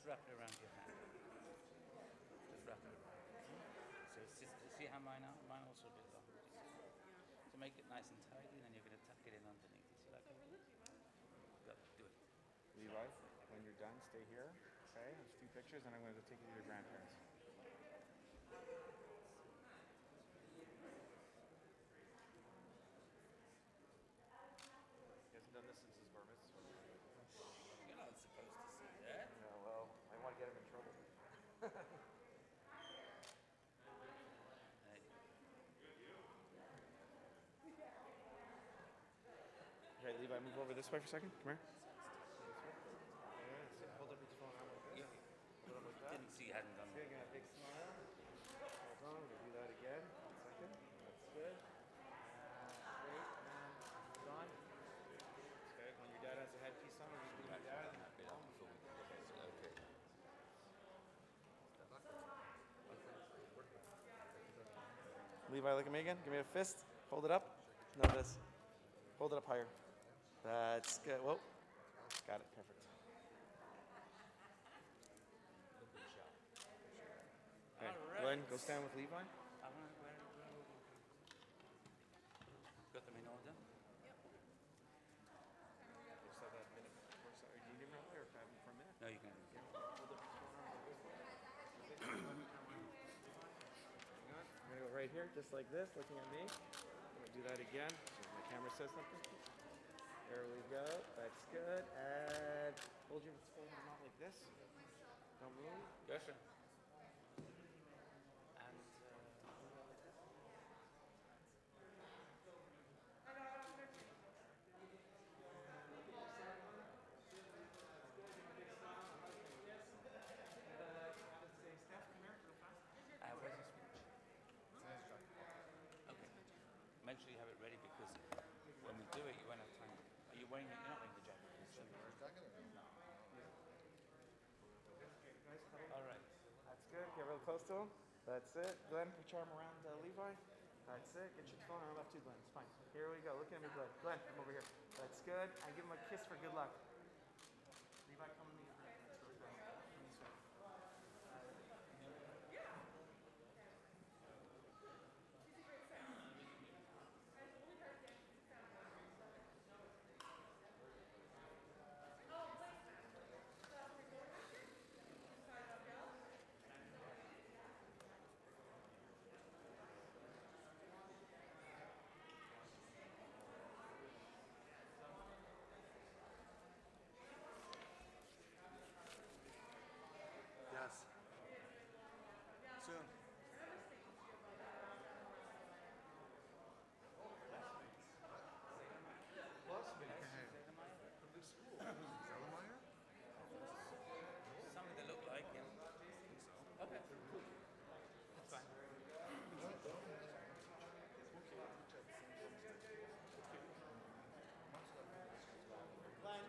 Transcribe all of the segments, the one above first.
wrap it around your hand. Just wrap it around. So see how mine are? Mine also a bit long. To make it nice and tidy, and then you're going to tuck it in underneath. See like that? Go, do it. Levi, when you're done, stay here. Okay, there's a few pictures, and I'm going to take you to your grandparents. He hasn't done this since his bar mitzvah. You're not supposed to see that. Yeah, well, I want to get him in trouble. Okay, Levi, move over this way for a second. Come here. Hold up your phone out like this. Hold up like that. Didn't see you hadn't done Okay, that. again, a big smile. Hold on, we're going to do that again. 1 second. That's good. Straight and on. That's good. When your dad has a headpiece on, we're just going to do that. Okay. Levi, look at me again. Give me a fist. Hold it up. No, this. Hold it up higher. That's good. Whoa. Got it. Perfect. Okay. Right. Glenn, go stand with Levi. Got them in order? Yep. Just have that minute. Do you need him right there or have him for a minute? No, you can. Hold up his phone arm like this. I'm going to go right here, just like this, looking at me. I'm going to do that again. So my camera says something. There we go. That's good. And hold your phone arm out like this. Don't move. Yes, sir. Where's the speech? Okay. Make sure you have it ready because when we do it, you won't have time. Are you wearing? You're not wearing the jacket. No. All right. That's good. Get real close to him. That's it. Glenn, put your arm around Levi. That's it. Get your phone arm up too, Glenn. It's fine. Here we go. Look at me, Glenn. Glenn, come over here. That's good. And give him a kiss for good luck. Levi, come with me. Let's go. Come this way. Yes. Soon. From this school. Zellermeyer? Something that look like him. Okay. Cool. That's fine. Glenn.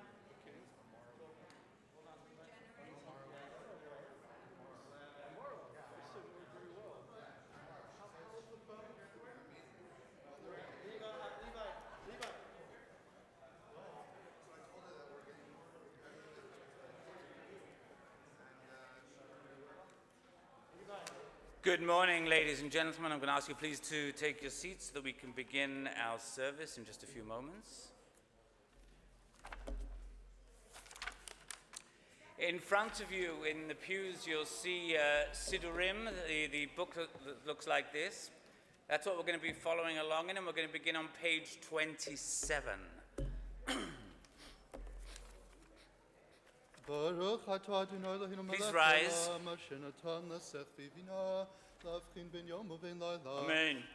Good morning, ladies and gentlemen. I'm going to ask you please to take your seats so that we can begin our service in just a few moments. In front of you in the pews, you'll see Sidurim, the book that looks like this. That's what we're going to be following along in, and we're going to begin on page 27. Please rise. Amen.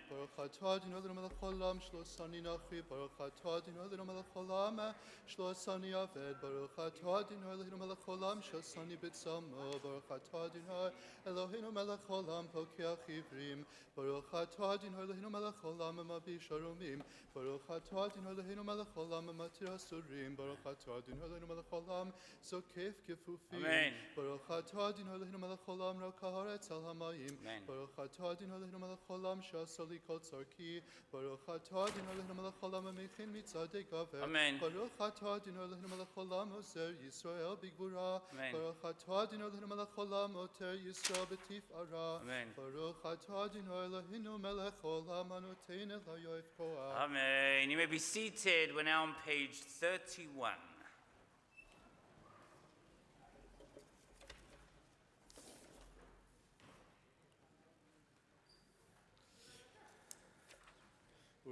Baruch atah Adonai Eloheinu melech haolam, shelo asani nachi. Baruch atah Adonai Eloheinu melech haolam, shelo asani aved. Baruch atah Adonai Eloheinu melech haolam, she'asani b'tzalmo. Baruch atah Adonai Eloheinu melech haolam, pokeach ivrim. Baruch atah Adonai Eloheinu melech haolam, mabi sharomim. Baruch atah Adonai Eloheinu melech haolam, matir asurim. Baruch atah Adonai Eloheinu melech haolam, zokef kefufim. Amen. Baruch atah Adonai Eloheinu melech haolam, rak haaretz al hamayim. Amen. ברוך אתה אדוני אלוהינו מלך העולם שעשה לי כל צורכי. ברוך אתה אדוני אלוהינו מלך העולם המכין מצעדי גבר. Amen. ברוך אתה אדוני אלוהינו מלך העולם עוזר ישראל בגבורה. Amen. ברוך אתה אדוני אלוהינו מלך העולם עוטר ישראל בתפארה. Amen. ברוך אתה אדוני אלוהינו מלך העולם הנותן אל האויב כוח. Amen. You may be seated. We're now on page 31.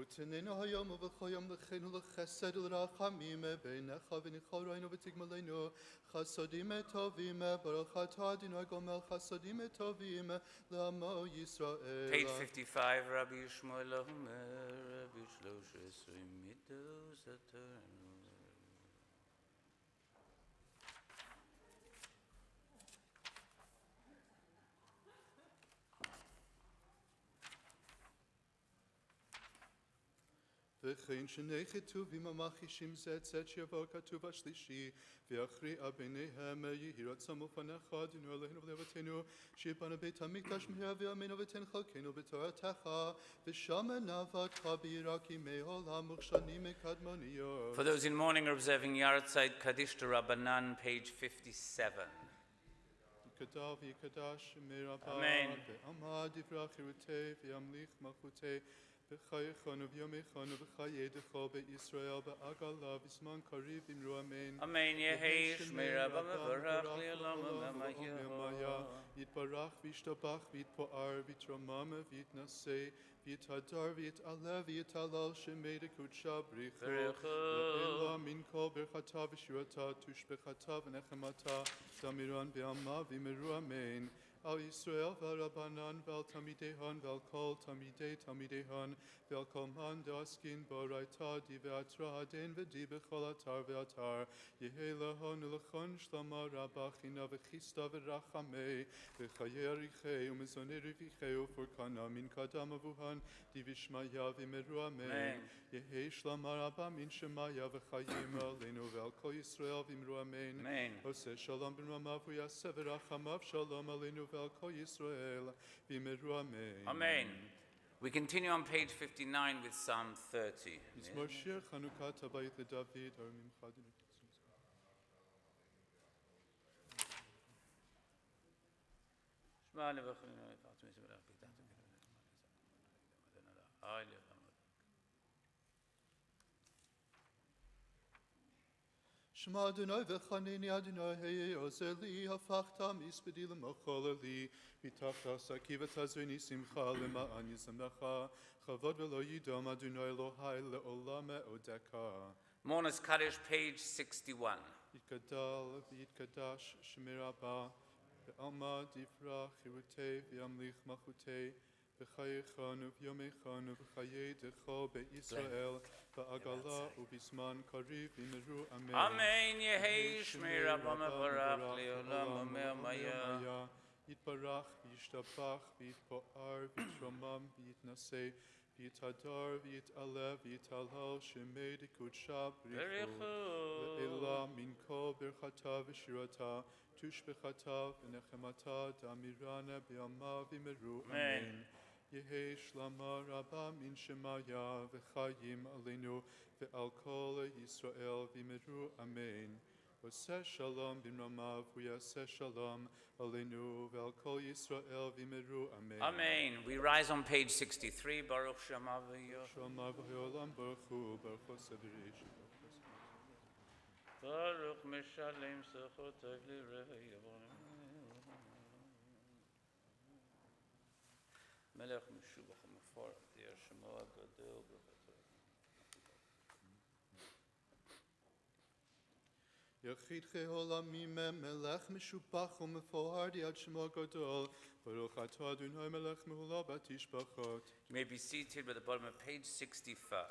ותננו היום ובכל יום לכנו לחסד ולרחמים בעיניך ונכל ראינו ותגמלנו חסדים טובים ברוך אתה אדוני גומל חסדים טובים לעמו ישראל. Page 55, Rabbi Yishmael Omer, Rabbi 13 midos eternu. וכן שני כתובים המחישים זה את זה שיבוא כתוב השלישי ויכריע ביניהם יהי רצון מלפניך אדוני אלוהינו ולאבותינו שיבנו בית המקדש מהרה בימינו ותן חלקנו בתורתך ושמה נאוותך ביראת ימי עולם וכשנים מקדמוניות. For those in mourning or observing Yahrzeit Kaddish to Rabbanan, page 57. יקדש ויקדש מרבה Amen. ועמד דברי חירותי וימליך מלכותי בחייכון וביומייכון ובחייך בישראל בעגלה בזמן קריב אמרו אמן. Amen. Yehi Shmei Rabba Mevorach Li'olam Amaya. יתברך וישתבח ויתפאר ויתרומם ויתנשא ויתהדר ויתעלה ויתהלל שמי דקודשה בריחו לעילה מן כל ברכתה ושירתה תושבחתה ונחמתה תמירן בעלמה ואמרו אמן. על ישראל ועל רבנן ועל תלמידיהן ועל כל תלמידיהן ועל כל מן דעסקין באורייתא די ועתרא הדין ודי בכל אתר ואתר יהי להון ולכון שלמה רבה חינא וכיסתא ורחמי וחיי אריכי ומזוני רוויחי ופורקנה מן קדם אבוהן די ושמיה ואמרו אמן. יהי שלמה רבה מן שמיה וחיים עלינו ועל כל ישראל ואמרו אמן. עושה שלום במרומיו ויעשה ורחמיו שלום עלינו ועל כל ישראל ואמרו אמן. Amen. We continue on page 59 with Psalm 30. מזמור שיר חנוכת הבית לדוד הרממך אדוני. שמע אדוני וחנני אדוני היה עוזר לי הפכת מספדי למחול לי פיתחת עסקי ותעזרני שמחה למען יזמך כבוד ולא ידום אדוני אלוהי לעולם מעודך. Mourner's Kaddish, page 61. יתגדל ויתקדש שמי רבה בעלמא דברי חירותי וימליך מלכותי בחייכון וביומייכון ובחייך בישראל בעגלה ובזמן קריב אמרו אמן. Amen. Yehi Shmei Rabba Mevorach Li'olam Amaya. יתברך וישתבח ויתפאר ויתרומם ויתנשא ויתהדר ויתעלה ויתהלל שמי דקודשה בריחו לעילה מן כל ברכתה ושירתה תושבחתה ונחמתה תמירנה בעלמא ואמרו אמן. יהי שלמה רבה מן שמיה וחיים עלינו ועל כל ישראל ואמרו אמן. עושה שלום במרומיו ויעשה שלום עלינו ועל כל ישראל ואמרו אמן. Amen. We rise on page 63. Baruch Shema V'Yoh. שלמה והעולם ברוך הוא ברוך סדרי Baruch Meshalem Sechotav L'Rei. Melech Meshubach Mefarach Di'er Shemo HaGadol B'Chatov. יחיד העולמים מלך משובח ומפואר דיד שמו הגדול ברוך אתה אדוני מלך מהולה בתשבחות. You may be seated at the bottom of page 65.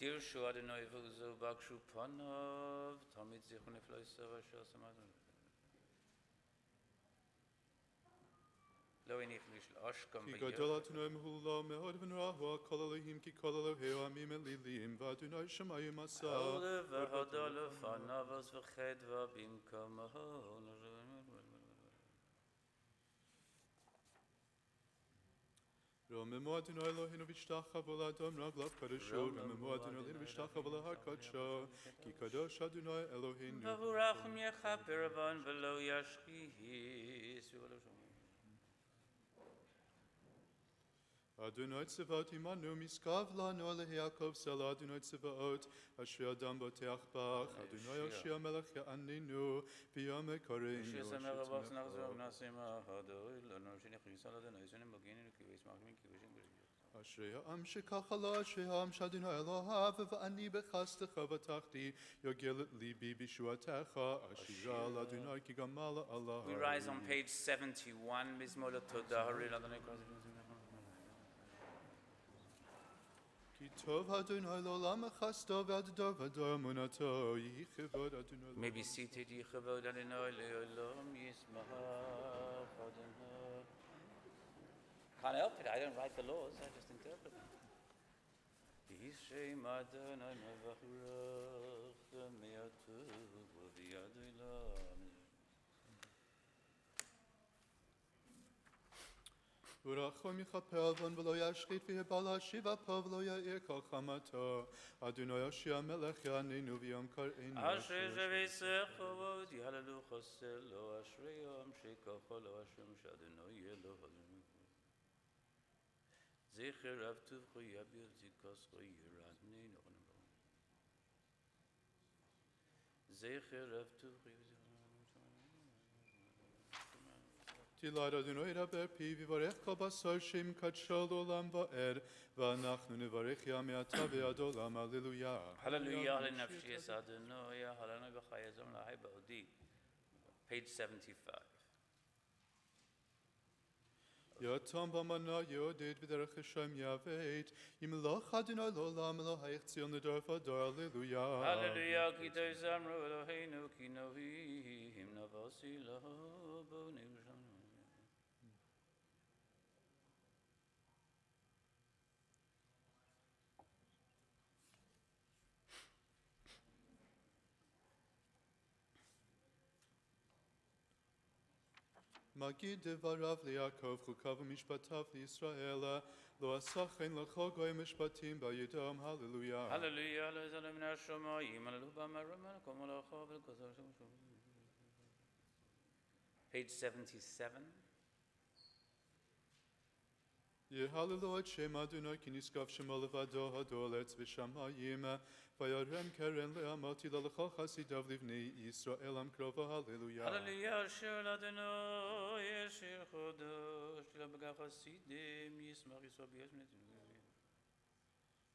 Dirshu Adonai v'uzo bakshu panav tamid zichron nefloisav asher samadon לא הניח לי של אשכם כי ביום. גדול אדוני מהולל מאוד ונורא, כל אלוהים כי כל אלוהי העמים אלילים, ואדוני שמיים עשה. העולה והודה לפניו אז וחדווה במקומו. רוממו אדוני אלוהינו והשתחוו לאדון רגליו קדשו, רוממו אדוני אלוהינו והשתחוו להר קדשו, כי קדוש אדוני אלוהינו. והוא רחם יכפר בן ולא ישחיס. אדוני צבאות עמנו, משגב לנו ליעקב סלע, אדוני צבאות, אשר אדם בוטח בך, אדוני יושיע מלך יעננו, ויום קוראנו. יושיע סמך רבך נחזור ונעשים ההדוי, לנו שנכניס על אדוני, שנמגינו כי וישמח מן כי ושם גריות. אשרי העם שככה לו, אשרי העם שאדוני אלוהיו, ואני בחסדך בטחתי, יגל ליבי בישועתך, אשירה על אדוני כי גמל עלי. We rise on page 71, מזמור לתודה, הרי לאדוני קוראים. כי טוב אדוני לעולם חסדו ועד דור ודור אמונתו, יהי כבוד אדוני. May be seated, יהי כבוד אדוני לעולם ישמח אדוני. Can't help it, I don't write the laws, I just interpret them. Yishem Adonai mevachurach me'atuv v'yadoi lam. ורחום יכפר בן ולא ישחית ויבא להשיב אפו ולא יאיר כל חמתו. אדוני יושיע מלך יעננו ויום קראנו. אשרי זרעך ועוד יהללו חסלו, אשרי יום שככה לו השם שאדוני יהיה לו. זכר רב טובך יביע זכרך ירעננו. זכר רב טובך תהילת אדוני ידבר פי ויברך כל בשר שם קדשו לעולם ועד, ואנחנו נברך יה מעתה ועד עולם, הללויה. הללויה לנפשי אדוני, הללנו בחיי זום להי בעודי. Page 75. יתום במנה יעודד בדרך השם יבית, ימלוך אדוני לעולם אלוהיך ציון לדור ודור, הללויה. הללויה כי תזמרו אלוהינו כי נוהים נבוסי לו בו נרשם. מגיד דבריו ליעקב, חוקיו ומשפטיו לישראל, לא עשה כן לכל גוי משפטים בידם, הללויה. הללויה לזלם מן השמיים, הללו במרום כל מלאכו ולכוזר שמשו. Page 77. יהללו את שם אדוני כי נשגב שמו לבדו הדור לעץ ושמיים, וירם קרן לעמותי לכל חסידיו לבני ישראל עם קרובו, הללויה. הללויה אשר לאדוני אשר חודש לבגע חסידים ישמח ישראל ביש מנתנו.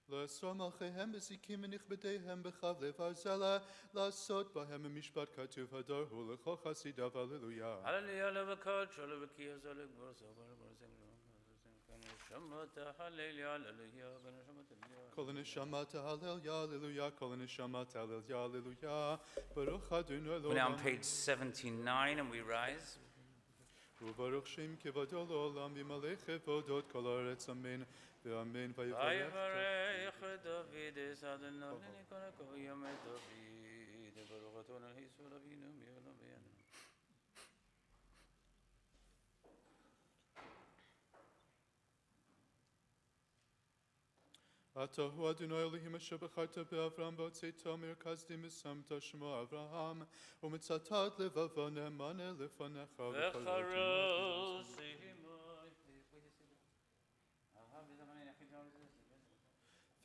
לאסור מלכיהם בזיקים ונכבדיהם בחבלי ברזל, לעשות בהם משפט כתוב הדור הוא לכל חסידיו, הללויה. הללויה לבקדשו לבקיה זו לגבורסו כל הנשמת ההללויה, הללויה, כל הנשמת ההללויה, הללויה, ברוך אדוני We're now לעולם. on page 79 and we rise. וברוך שם כבודו לעולם, וימלא כבודות כל הארץ, אמן ואמן, ויברך דוד את אדוני לנקונקו ימי דוד, ברוך אתה אדוני ישראל אבינו מעולם ועד. אתה הוא אדוני אלוהים אשר בחרת באברהם והוצאתו מרכזתי משמת שמו אברהם ומצאת לבבו נאמנה לפניך וחרוס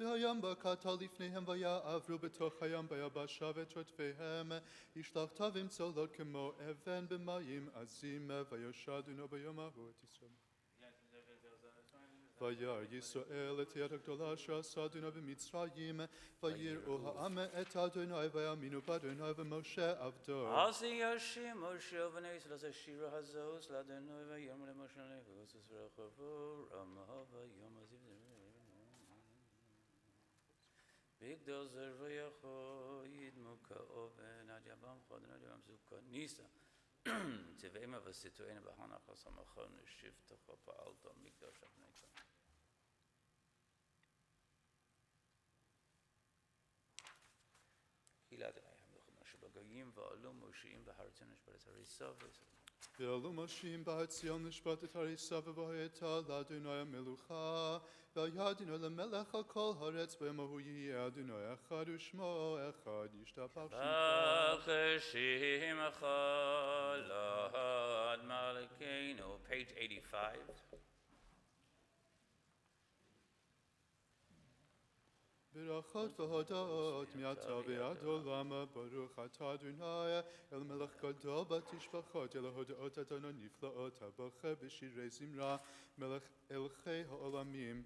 והים בקעת לפניהם ויעברו בתוך הים ביבשה ואת שוטפיהם השלכת ומצולות כמו אבן במים עזים ויושדנו ביום ההוא את ישראל. וירא ישראל את היד הגדולה אשר עשה אדוני במצרים, ויראו העם את אדוני ויאמינו באדוני ומשה עבדו. אז ישי משה ובני ישראל את השירה הזאת לאדוני ויאמר למשה לחוס ורחבו רמה ויום עזיב בגדול זר ויכו ידמו כאובן עד יבם חודן עד יבם זוקה ניסה Tivema v'situena b'hanach ha'samachon shivtecha pa'alta mikdash avneita. Kilad ayam l'chum shebagayim v'alum u'shiim b'hartzon Shaare Zedek Service. ועלו משים בהציון לשפט את הריסה ובהיתה לאדוני המלוכה וידנו למלך על כל הארץ בימו יהיה אדוני אחד ושמו אחד ישתבח שמך B'cheshim echad malkeinu, page 85. ברכות והודות מעתה ועד עולם ברוך אתה אדוני אל מלך גדול בתשבחות אל ההודעות אדוני נפלאות הבוכה בשירי זמרה מלך אלכי העולמים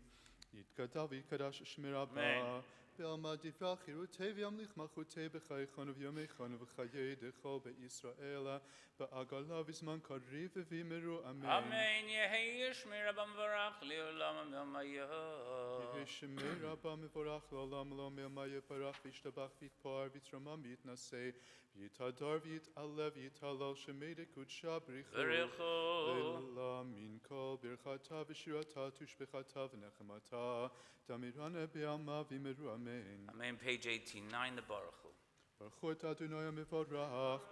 יתגדל ויתקדש שמי רבה בעלמא דברה חירותי וימליך מלכותי בחייכון ובימיכון ובחיי דכל בישראל בעגלה בזמן קריב ובימירו אמן. Amen. Yehi shmi rabam varach leolam amayo. יהי שמי רבה מבורך לעולם לא מימי יברך וישתבח ויתפאר ויתרומם ויתנשא ויתהדר ויתעלה ויתהלל שמי דקודשה בריחו לעילא מן כל ברכתה ושירתה תושבחתה ונחמתה תמירנה בעלמא ויאמרו אמן. Amen. Page 89, the Baruch Hu. ברכו את אדוני המבורך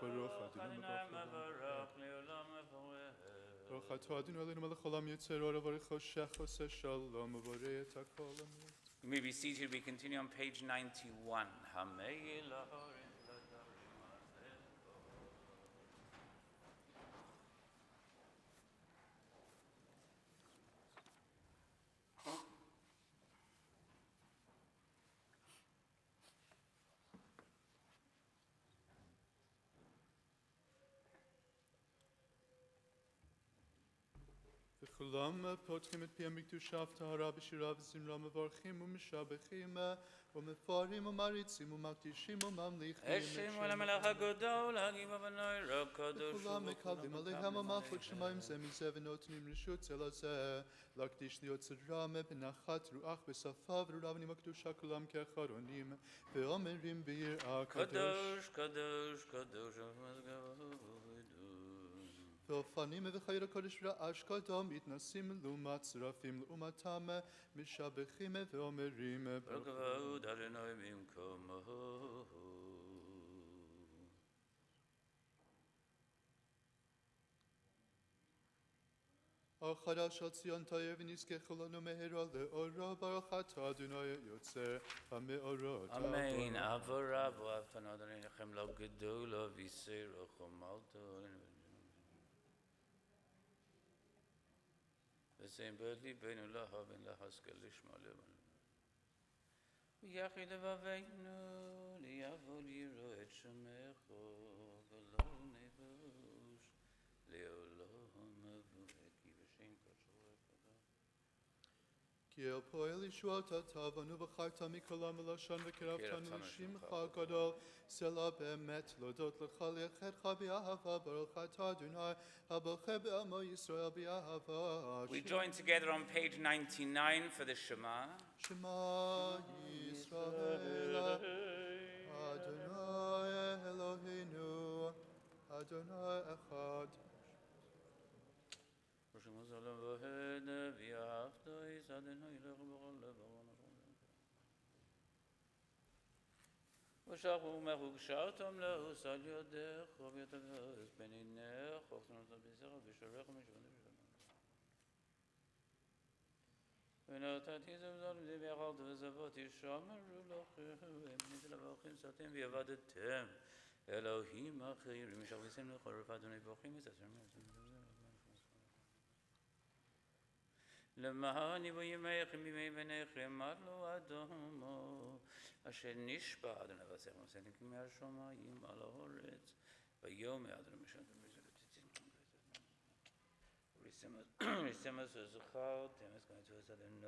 ברוך אדוני Mavarach leolam avayo. ברוך אתה אדוני אלוהינו מלך העולם יוצר אור וברך חושך עושה שלום ובורא את הכל אמן. You may be seated. We continue on page 91. Hamei laharim. וכולם פותחים את פיהם בקדושה וטהרה בשירה וזמרה מברכים ומשבחים ומפארים ומעריצים ומקדישים וממליכים את Hashem u'lamelech hagadol hagiva v'noira kadosh וכולם מקבלים עליהם המלכות שמיים זה מזה ונותנים רשות זה לזה להקדיש להיות צרם בנחת רוח בשפה ברורה ונעים הקדושה כולם כאחד עונים ואומרים ביראה קדוש kadosh kadosh ואופנים וחייר הקודש רעש קדם מתנסים לעומת צרפים לעומתם משבחים ואומרים Kavod Adonai bimkomo. החדש על ציון תאיר ונזכה לנו מהרה לאורה ברוך אתה אדוני יוצר המאורות. Amen. Avorav v'avtan Adonai nechem lo gedola v'yisera chomalto. V'sein b'li beinu lahavin lahaskel lishma levan. V'yachid levaveinu liyavol yiro et shemecho v'lo nevush le'olam avuhet ki v'shem kachor ekada. כי אל פועל ישועת תבנו בחרת מכל המלשון וקרבתנו לשמך גדול סלע באמת להודות לך ליחדך באהבה ברוך אתה אדוני הבוכה בעמו ישראל באהבה. We join together on page 99 for the Shema. שמע ישראל אדוני אלוהינו אדוני אחד. ושחו מחוקשרתם לעוס על ידך וביתגז בין עינך וכתנות בזרע בשעריך משבנה בשבנה ונתתי זבזרים די ואכלת וזבות ישמרו לכם נתלבחים סתם ויעבדתם אלוהים אחרים משחוויסם לחורף אדוני ברוכים וססרם למען יבוא ימיכם בימי בניכם עלו אדומו אשר נשבע אדוני ועשיכם וסנקים מהשמיים על הארץ ויאמר אדוני משעתם ריסמס וזכר תמס כנתו את אדוני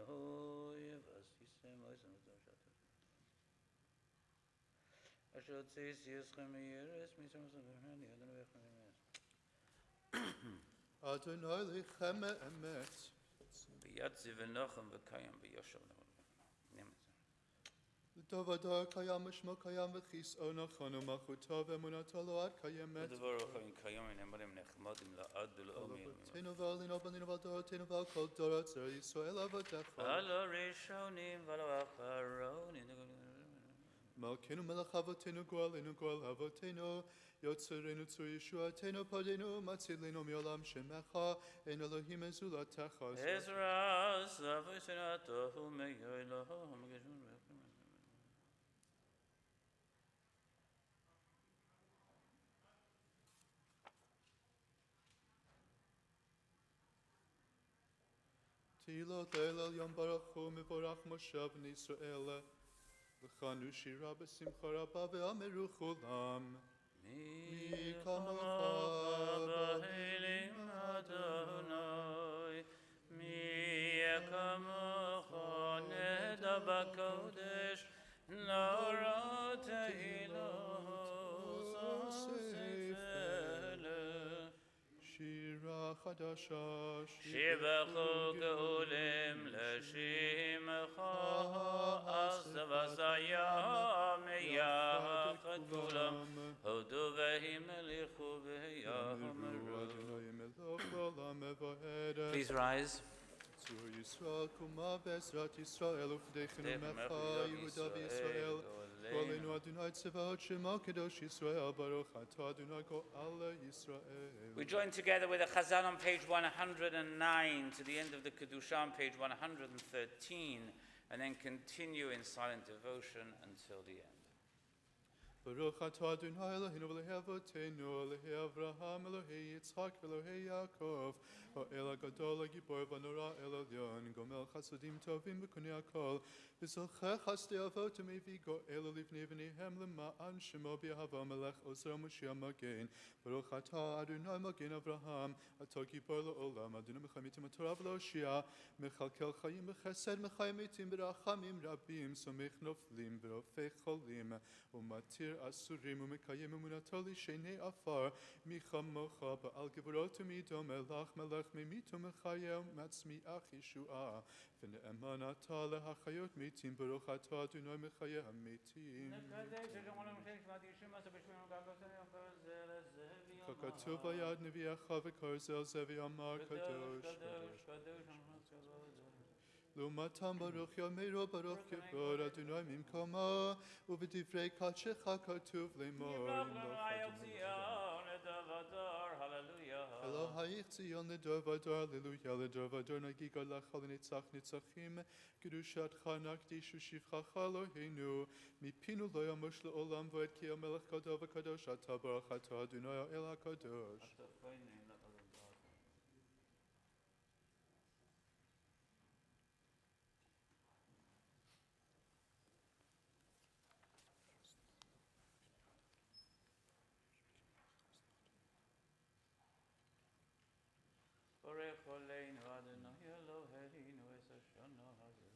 ועשיסם אשר הוצאתי יסכם מירס מישם סגרני אדוני ויחמם אדוני לכם אמת ביד זבנוכם וקיים ביושר Davadar kayam shmo kayam v'chis ona chanu machuta v'emunata lo ad kayemet. ודברך עם קיום נאמרים נחמדים לעד ולעולמים. Tenu val in obaninu val dor tenu val kol dorat zer Yisrael avadecha. על הראשונים ועל האחרונים. Malkenu melech avotenu goalenu goal avotenu yotzerenu tzur Yeshuatenu podenu matzilenu miolam shemecha en Elohim ezulatecha. עזרא סבוי שנתו ומיילו מגשון Tilo Leilel Yom Baruch Hu Mevorach Moshe B'nai Yisrael L'chanu shira b'simcha rabba ve'ameru chulam מי כמוך באלים אדוני מי כמוך נדע בקודש נורא תהילו Shira Chadasha שיבחו גאולים לשמך אז וזיה מיחד כולם הודו והמליכו ויאמרו. Please rise. Tzur Yisrael kuma bezrat Yisrael ufdechenu mecha Yehuda v'Yisrael Kolenu Adonai Tzevaot Shema Kadosh Yisrael Baruch Atah Adonai Go'ala Yisrael. We join together with a chazal on page 109 to the end of the Kedusha on page 113 and then continue in silent devotion until the end. Baruch Atah Adonai Eloheinu v'Elokei Avotenu Elokei Avraham Elokei Yitzchak Elokei Yaakov Ha'el HaGadol HaGibor v'Hanora El Elyon Gomel Chasodim Tovim B'Kunei HaKol V'Zocheh Chasdei Avot U'Mevi Go'el Livnei V'neihem L'Ma'an Shemo B'Yahava Melech Ozer Moshiach Magen Baruch Atah Adonai Magen Avraham Atah Gibor L'Olam Adonai Mechayim Mitim HaTorah V'Loshia Mechalkel Chayim B'Chesed Mechayim Mitim B'Rachamim Rabim Somech Noflim V'Rofei Cholim U'Matir Asurim U'Mekayim Emunato L'Shenei Afar Michamocha Ba'al Gevorot U'Midom Elach Melech Memitu Mechayim Matzmiach Yeshua V'Ne'eman Atah L'Hachayot Mitim Baruch Atah Adonai Mechayim Mitim Kakatuv V'Yad Nevi'echa V'Korzel Zevi Amar Kadosh Lumatam Baruch Yameiro Baruch Yevor Adonai Mimkoma U'V'divrei Kadshecha Katuv Le'mor Elohayich Tzion L'dor V'ador Hallelujah L'dor V'ador Nagiga L'achal Nitzach Nitzachim Kedushat Chanak Dishu Shivchacha Eloheinu Mipinu Lo Yamush L'Olam V'ed Ki Amelech Kadosh V'Kadosh Atah Baruch Atah Adonai El HaKadosh. Borech Oleinu Adonai Eloheinu es Hashanah Hazeh.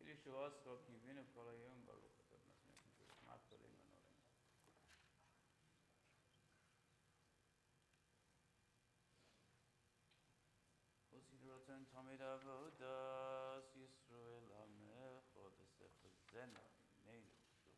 ישועה סרוק ניבינו כל היום ברוך אתה מסמיך כמעט כלים ונוראים. וסדרותן תמיד עבודת ישראל עמך ותחזינה ממנו שוב.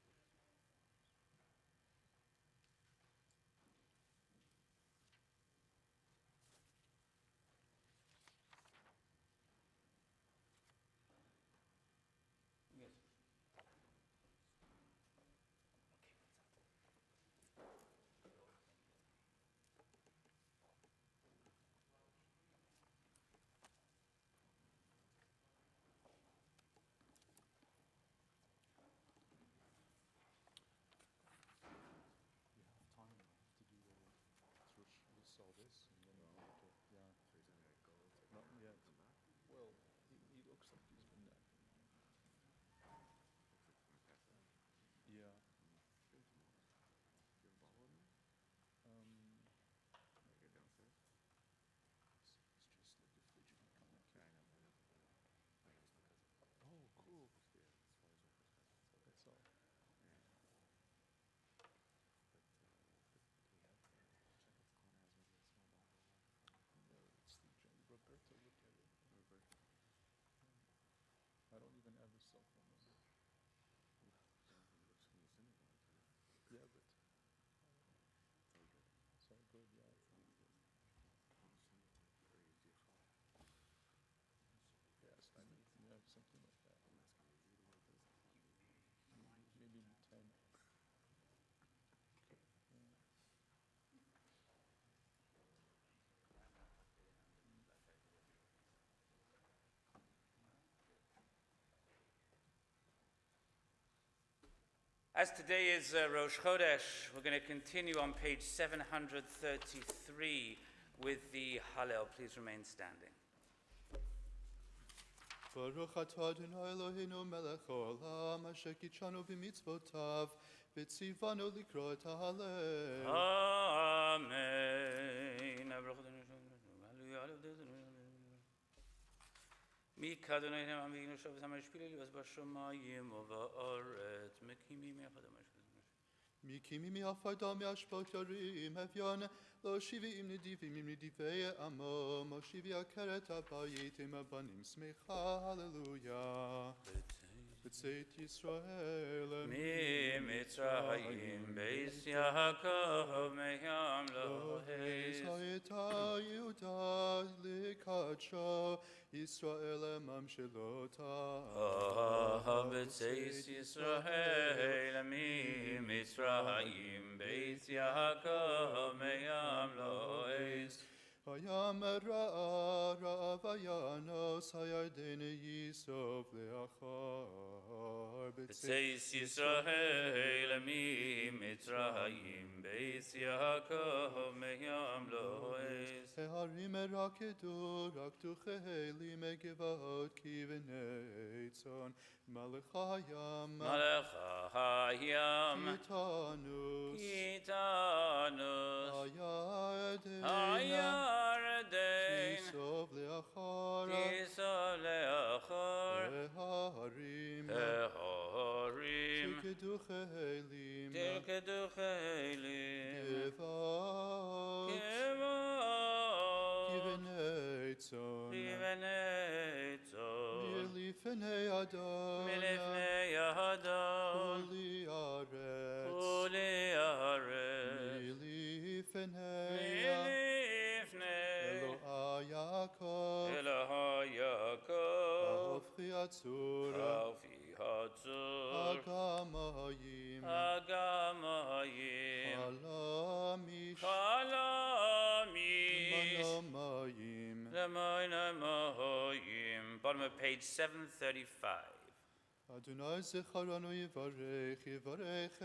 As today is Rosh Chodesh, we're going to continue on page 733 with the Hallel. Please remain standing. Baruch atah Adonai Eloheinu melech haolam asher kitshanu b'mitzvotav v'tzivanu likro et ha'Hallel. Amen. מי כאדוני המאמין ושוב המשפיל לי בשמיים ובארץ מקימי מאחד המשפיל. מקימי מהפרדה מהשפעות ירים הביון לא שיבי עם נדיבים עם נדיבי עמו מושיבי עקרת הבית עם הבנים שמחה הללויה בצאת ישראל ממצרים בייס יעקב מהים לוהס הייתה יהודה לקדשו ישראל ממשלותה בצאת ישראל ממצרים בייס יעקב מהים לוהס הים ראה ראה וינוס הירדן ייסוף לאחר בצאת ישראל ממצרים בייס יעקב מהים לוהס ההרים רקדו חיילים גבעות כבני צאן מלך הים קיטנוס הירדן ייסוף לאחר ההרים תרקדו חיילים גבעות כבני צאן מלפני אדון חולי ארץ מלפני אלוה יעקב אופי עצור אגמיים חלמיש מנומיים. Bottom of page 735. אדוני זכרנו יברך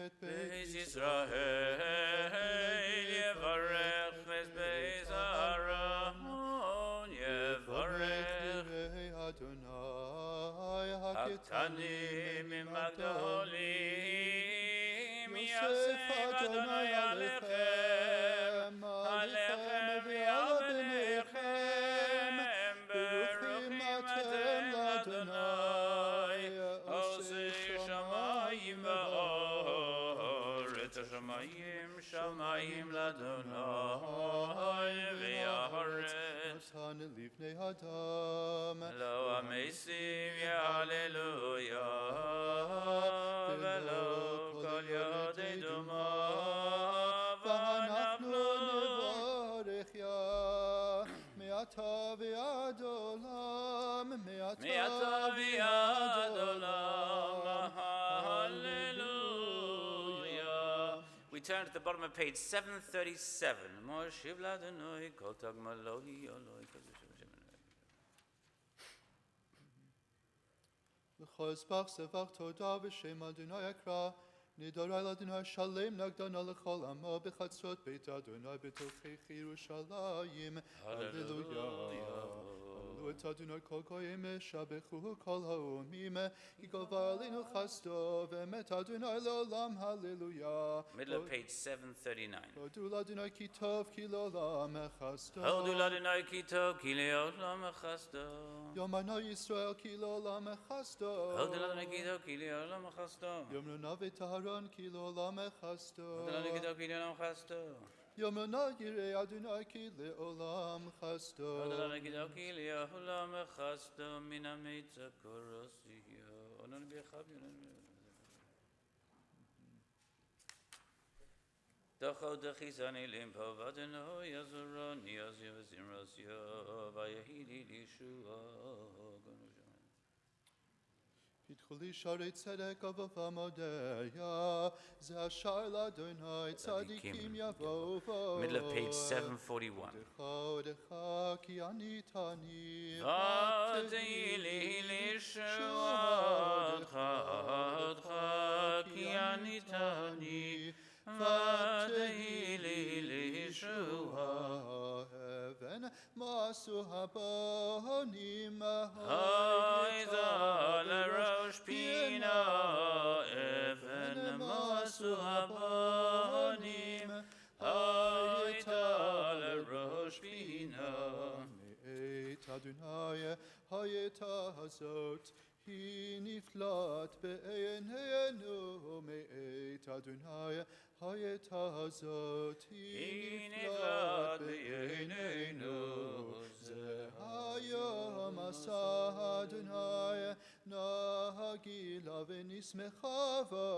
את בית ישראל יברך את בית אהרון יברך אדוני הקטנים עם הגדולים יוסף אדוני עליכם ועל בניכם ברוכים אתם לאדוני עושה שמיים וארץ שמיים לאדוני והארץ נתן לבני אדם לא המשים יהללויה ולא כל יהודי דומה ואנחנו נברך יה מעתה ועד עולם מעתה ועד עולם hallelujah. We turn to the bottom of page 737. Moshiv ladonoi kol tagmaloi oloi לחוזבח סבח תודה בשם אדוני אקרא נדורי לאדוני שלם נגדנה לכל עמו בחצרות בית אדוני בתוכך ירושלים הללויה עלו את אדוני כל גויים שבחו כל האומים כי גבר עלינו חסדו ואמת אדוני לעולם הללויה. Middle of page 739. הודו לאדוני כי טוב כי לעולם חסדו הודו לאדוני כי טוב כי לעולם חסדו יאמרנו ישראל כי לעולם חסדו הודו לאדוני כי טוב כי לעולם חסדו יאמרנו וטהרון כי לעולם חסדו הודו לאדוני כי טוב כי לעולם חסדו יאמרנו ירא אדוני כי לעולם חסדו הודו לאדוני כי טוב כי לעולם חסדו מן המיץ הקורסייה אונן ביחב דחו דחיסני למפו ודנו יזרוני יזי וזמרסיו ויהי לי ישועה. פיתחו לי שערי צדק אבב עמודיה זה השער לאדוני צדיקים יבואו בו. Middle of page 741. עודך כי עניתני ותהי לי לישועתך כי עניתני masu habonim Hayda l'rosh pina even masu habonim Hayda l'rosh pina Me'et Adonai hayet hazot hi niflat be'einenu Me'et Adonai hayet hazot hi niflat be'einenu Zehayom asa Adonai nahagila v'nismechavo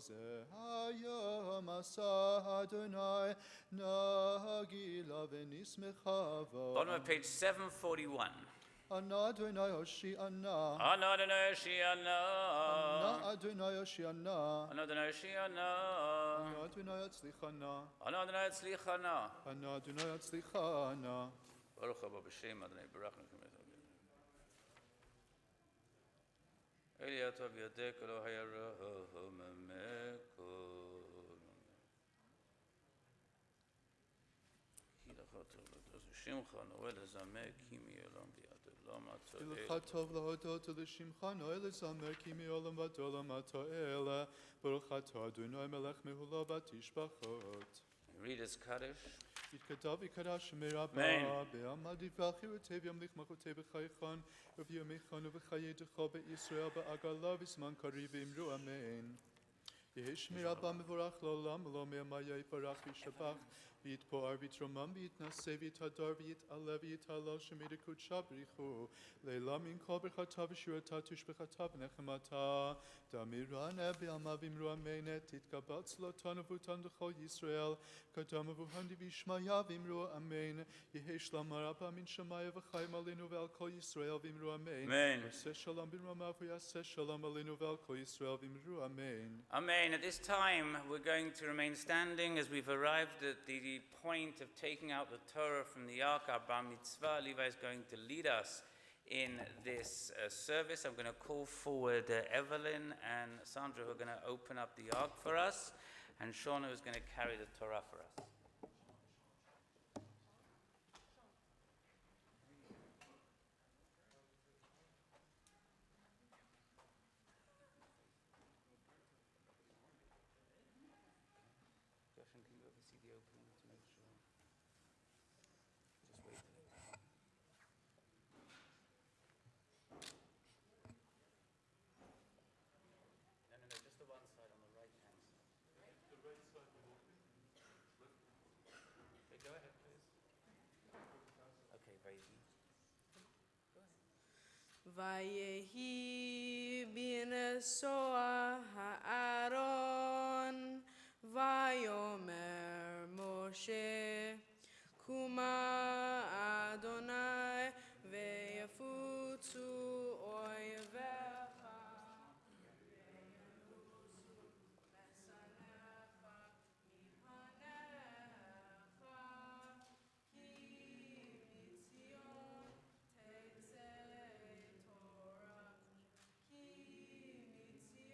Zehayom asa Adonai nahagila v'nismechavo Bottom of page 741 Ana Adonai Hoshi'ana Ana Adonai Shiana Ana Adonai Hoshi'ana Ana Adonai Shiana Ana Adonai Atzlichana Ana Adonai Tzlichana Ana Adonai Atzlichana Baruch haba b'shem Adonai Barachnu Eli atov yadek Elohai Araham Mekol Shimcha Noel Zamek Kimi Elam B'Yadel Lama Ilcha tov lahodot l'shimcha noel l'zamer ki mi'olam v'ad olam ato ela Baruch atah Adonai melech mehula v'tishbachot Readers Kaddish Yitkadav yikadash merabah Amen. Be'amal divrachi v'tev yamlich machotei b'chaychan V'yomichan v'chayedecha be'Yisrael ba'agala v'zman kariv v'imru amen Yesh merabah mevorach l'olam lo me'amaya yiparach v'yishabach V'yitpo'ar v'yitromam v'yitnaseh v'yitadar v'yit'aleh v'yit'alal shemida kudsha b'richu Le'elam min kol b'chata v'shirata tushbechata v'nechemata Damirane b'yama v'imru amen Titkabat zlotan v'utan d'chol Yisrael Kadam v'uhandi v'yishmaya v'imru amen Yehesh lamarabah min shamaya v'chayim alinu v'al kol Yisrael v'imru amen Amen. Yaseh shalom b'ramav v'yaseh shalom alinu v'al kol Yisrael v'imru amen Amen. At this time, we're going to remain standing as we've arrived at the point of taking out the Torah from the Ark. Our Bar Mitzvah, Levi is going to lead us in this service. I'm going to call forward Evelyn and Sandra, who are going to open up the Ark for us, and Shauna, who's going to carry the Torah for us. Gershon, can you oversee the opening to make sure? Just wait. No, just the one side on the right-hand side. The right side will open. Okay, go ahead, please. Okay, very easy. Go ahead. Vayehi bin soa ha'aron vayomer Moshe kuma Adonai ve'yafutzu oyevecha mesanecha mipanecha ki mitzion tetzei Torah ki mitzion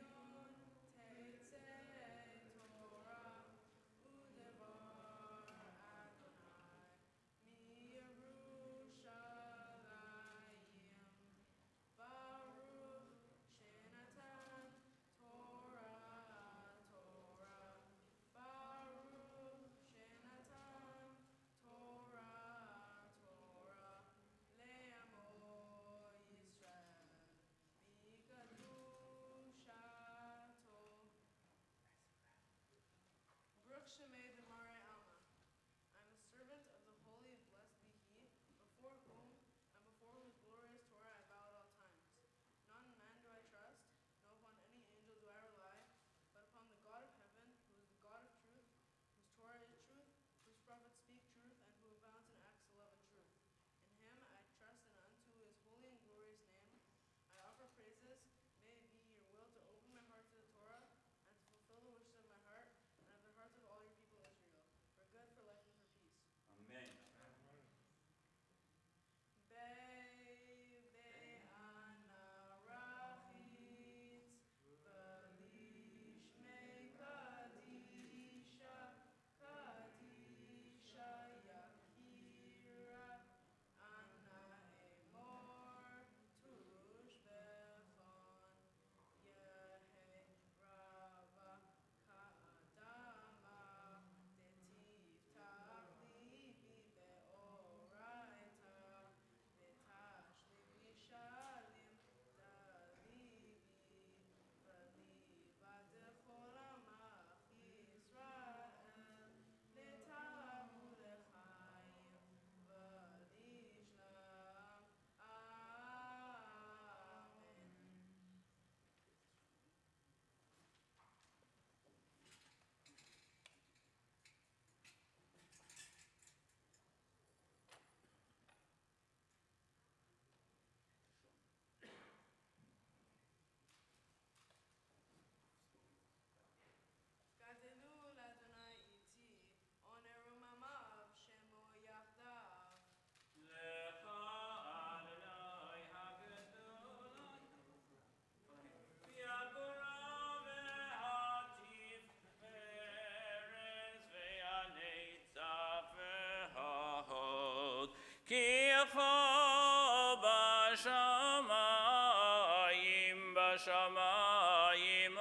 בשמיים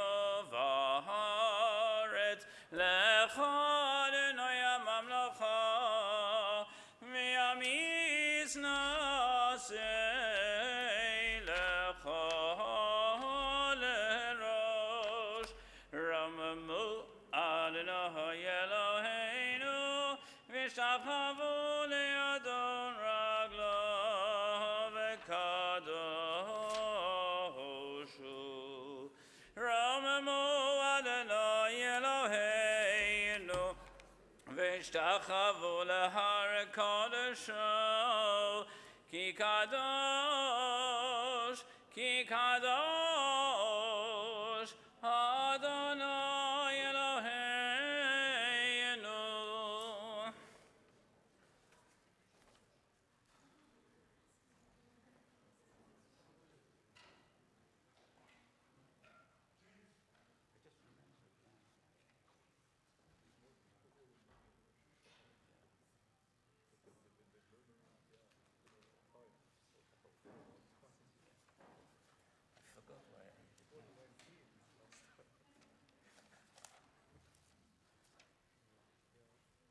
ובארץ, לך אדוני הממלכה, וימיס נעשה לך לראש. רממו אדוני אלוהינו, ושכבו לידו רגלו, וקדושו. רממו אדוני אלוהינו, ושכבו להר קודשו, כי קדוש, כי קדוש, אדוני אלוהינו.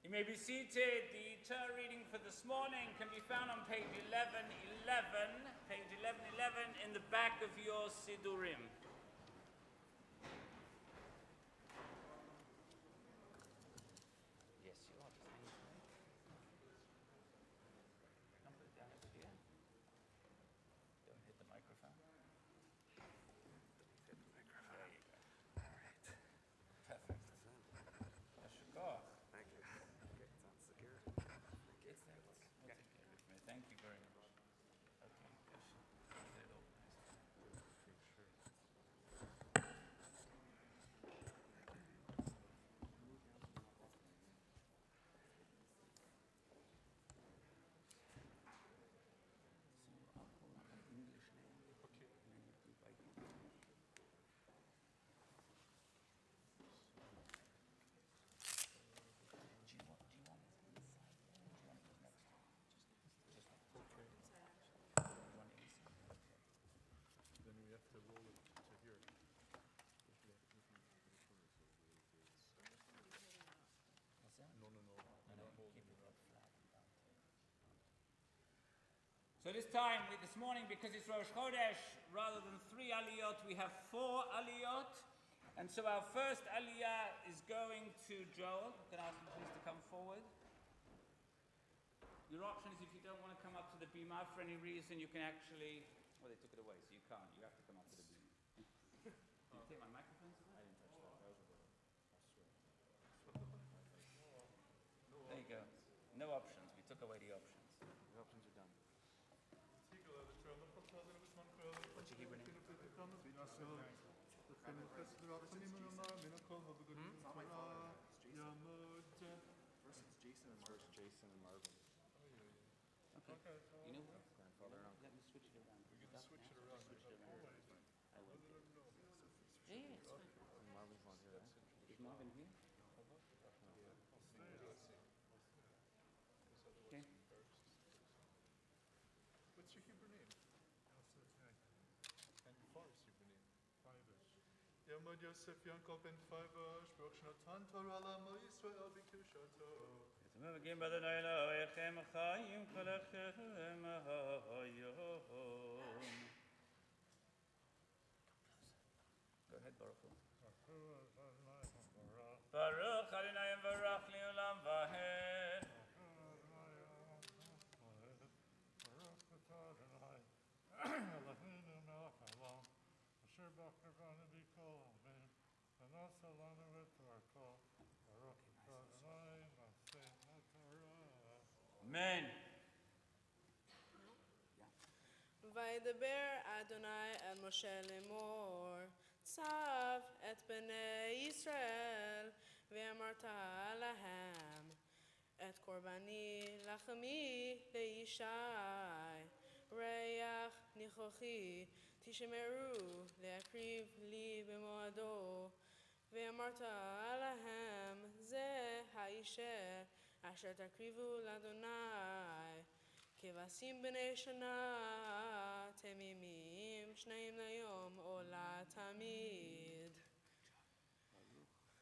You may be seated. The Torah reading for this morning can be found on page 1111, page 1111 in the back of your Sidurim. Yes, you are. Don't put it down over here. Don't hit the microphone. Hit the microphone. There you go. All right. Perfect. Yashukah. Thank you. Okay, sounds secure. It's there. We'll take care of it. Thank you very much. Okay, good. Get it organized. So I'll pull up an English name. Okay. And then we'll do by English. Do you want it inside there? Or do you want it next to it? Just okay. You want it inside? Okay. Then we have to roll it to here. What's that? No. No, keep it up flat and down to it. So this time, this morning, because it's Rosh Chodesh, rather than 3 aliyot, we have 4 aliyot. And so our first aliyah is going to Joel. Can I ask you please to come forward? Your option is, if you don't want to come up to the bima for any reason, you can actually... Well, they took it away, so you can't. You have to come up to the bima. Did you take my microphone? I didn't touch that. That was a bit. There you go. No options. We took away the options. The options are done. What's your Hebrew name? First it's Jason and first Jason and Marvin. Okay. You know what? Grandfather and uncle. Let me switch it around. We can switch it around. Switch it around. I will. Yeah, it's fine. And Marvin's not here, right? Is Marvin here? Okay. What's your Hebrew name? And your father's Hebrew name? Yamad Yosef Yankov ben Faivash, Baruch Shnatan Torah Lamo Yisrael B'Kirushato. Go ahead, Baruch. Baruch Adonai Baruch Leolam Vahed. Amen. וידבר אדוני אל משה לאמור, צב את בני ישראל, ואמרת להם, את קורבני לחמי לישי, ריח ניחוחי תשמרו להקריב לי במועדו, ואמרת להם, זה האישר אשר תקריבו לאדוני, כבשים בני שנה תמימים שניים ליום עולה תמיד.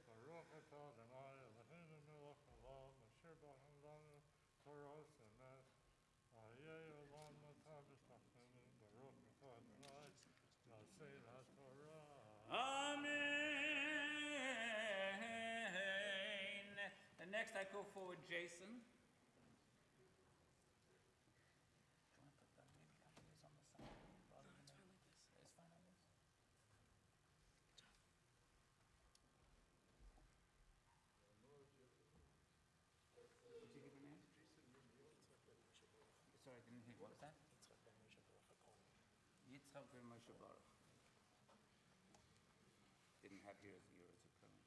ברוך אתה אדוני אלוהינו מלך העולם אשר ברא לנו תורה ואמת וחיי עולם נתן בתוכנו ברוך אתה אדוני נושא התורה. Amen. And next I call forward Jason. Sorry, I didn't hear. What was that? Yitzchak ben Moshe Baruch. Didn't have here as a year as a Kohen.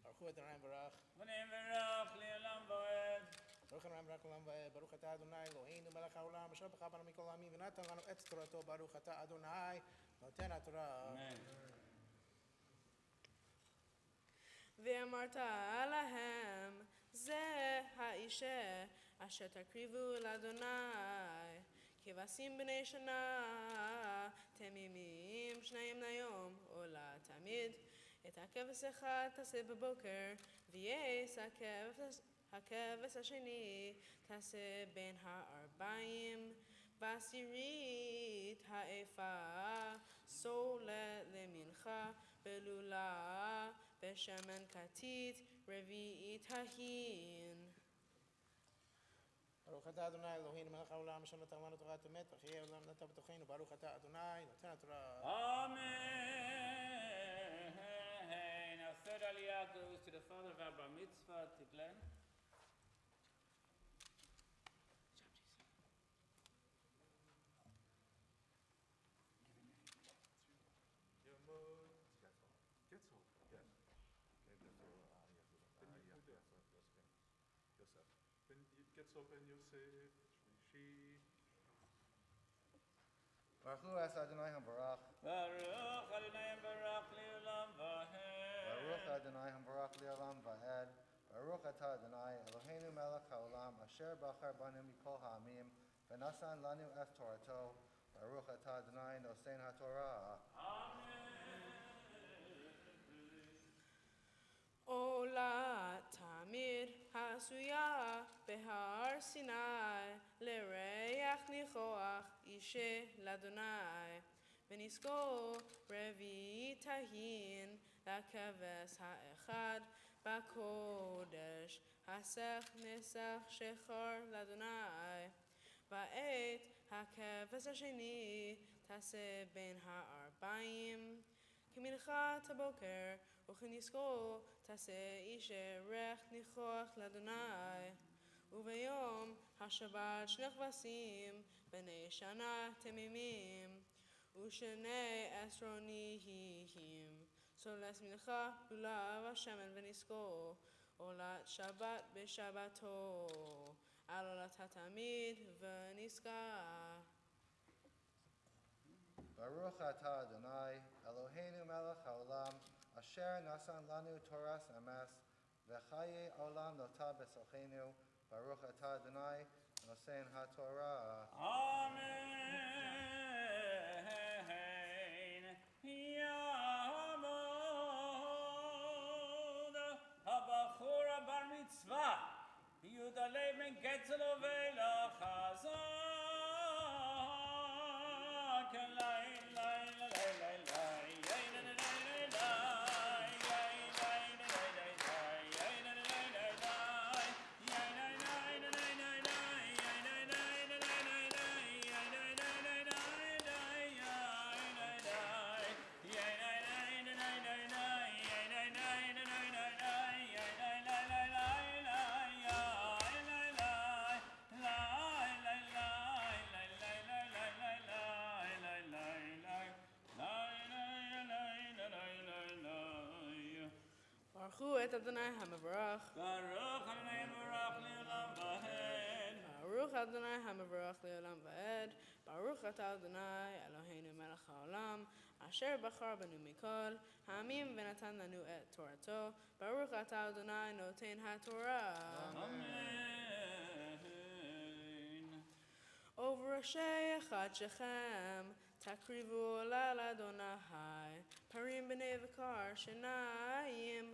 ברוך הוא אדוני ברוך. V'nem v'rach li'olam v'ed. ברוך אדוני ברוך לעולם ועד. ברוך אתה אדוני אלוהינו מלך העולם אשר בחר בנו מכל העמים ונתן לנו את תורתו. ברוך אתה אדוני נותן התורה. Amen. ואמרת להם זה האישה אשר תקריבו לאדוני כבשים בני שנה תמימים שניים ליום עולה תמיד את הכבש אחד תעשה בבוקר ויעש הכבש השני תעשה בין הארבעים בעשירית האפה סולת למנחה בלולה בשמן כתית רביעית ההין. ברוך אתה אדוני אלוהינו מלך העולם אשר נתן לנו תורת אמת וחיי עולם נתן בתוכנו. ברוך אתה אדוני נותן התורה. Amen. Our third aliyah goes to the father of our bar mitzvah, to Glenn. Baruch Hu es Adonai HaBarach. Baruch Adonai Baruch Le'olam V'hed. Baruch Adonai HaBarach Le'olam V'ed. Baruch Atah Adonai Eloheinu Melech HaOlam Asher Bachar Banu Mikol Ha'amim V'nasan Lanu Es Torato. Baruch Atah Adonai Nosein HaTorah. עולה תמיד העשויה בהר סיני לריח ניחוח אישה לאדוני ונזכור רביעית ההין לכבש האחד בקודש הסך נסך שחר לאדוני ואת הכבש השני תעשה בין הארבעים כמנחת הבוקר וכנזכור תעשה אישה ריח ניחוח לאדוני וביום השבת שני כבשים בני שנה תמימים ושני עשרוניים סולס מנחה לולב השמן ונזכור עולת שבת בשבתו על עולת התמיד ונזכר. Baruch Atah Adonai Eloheinu Melech HaOlam Asher Nasan Lanu Toras Emes V'chaye Olam Notah B'Sochenu. Baruch Atah Adonai Nosein HaTorah. Amen. Yamod habachor bar mitzvah Yudale ben Getzelo velo chazak lay lay lay lay lay ברכו את אדוני המבורך. Baruch Adonai Baruch Le'olam V'hed. ברוך אדוני המבורך לעולם ועד. ברוך אתה אדוני אלוהינו מלך העולם אשר בחר בנו מכל העמים ונתן לנו את תורתו. ברוך אתה אדוני נותן התורה. Amen. Overashay echad shechem, takrivu l'Adonai, parim b'nei v'kar shenayim,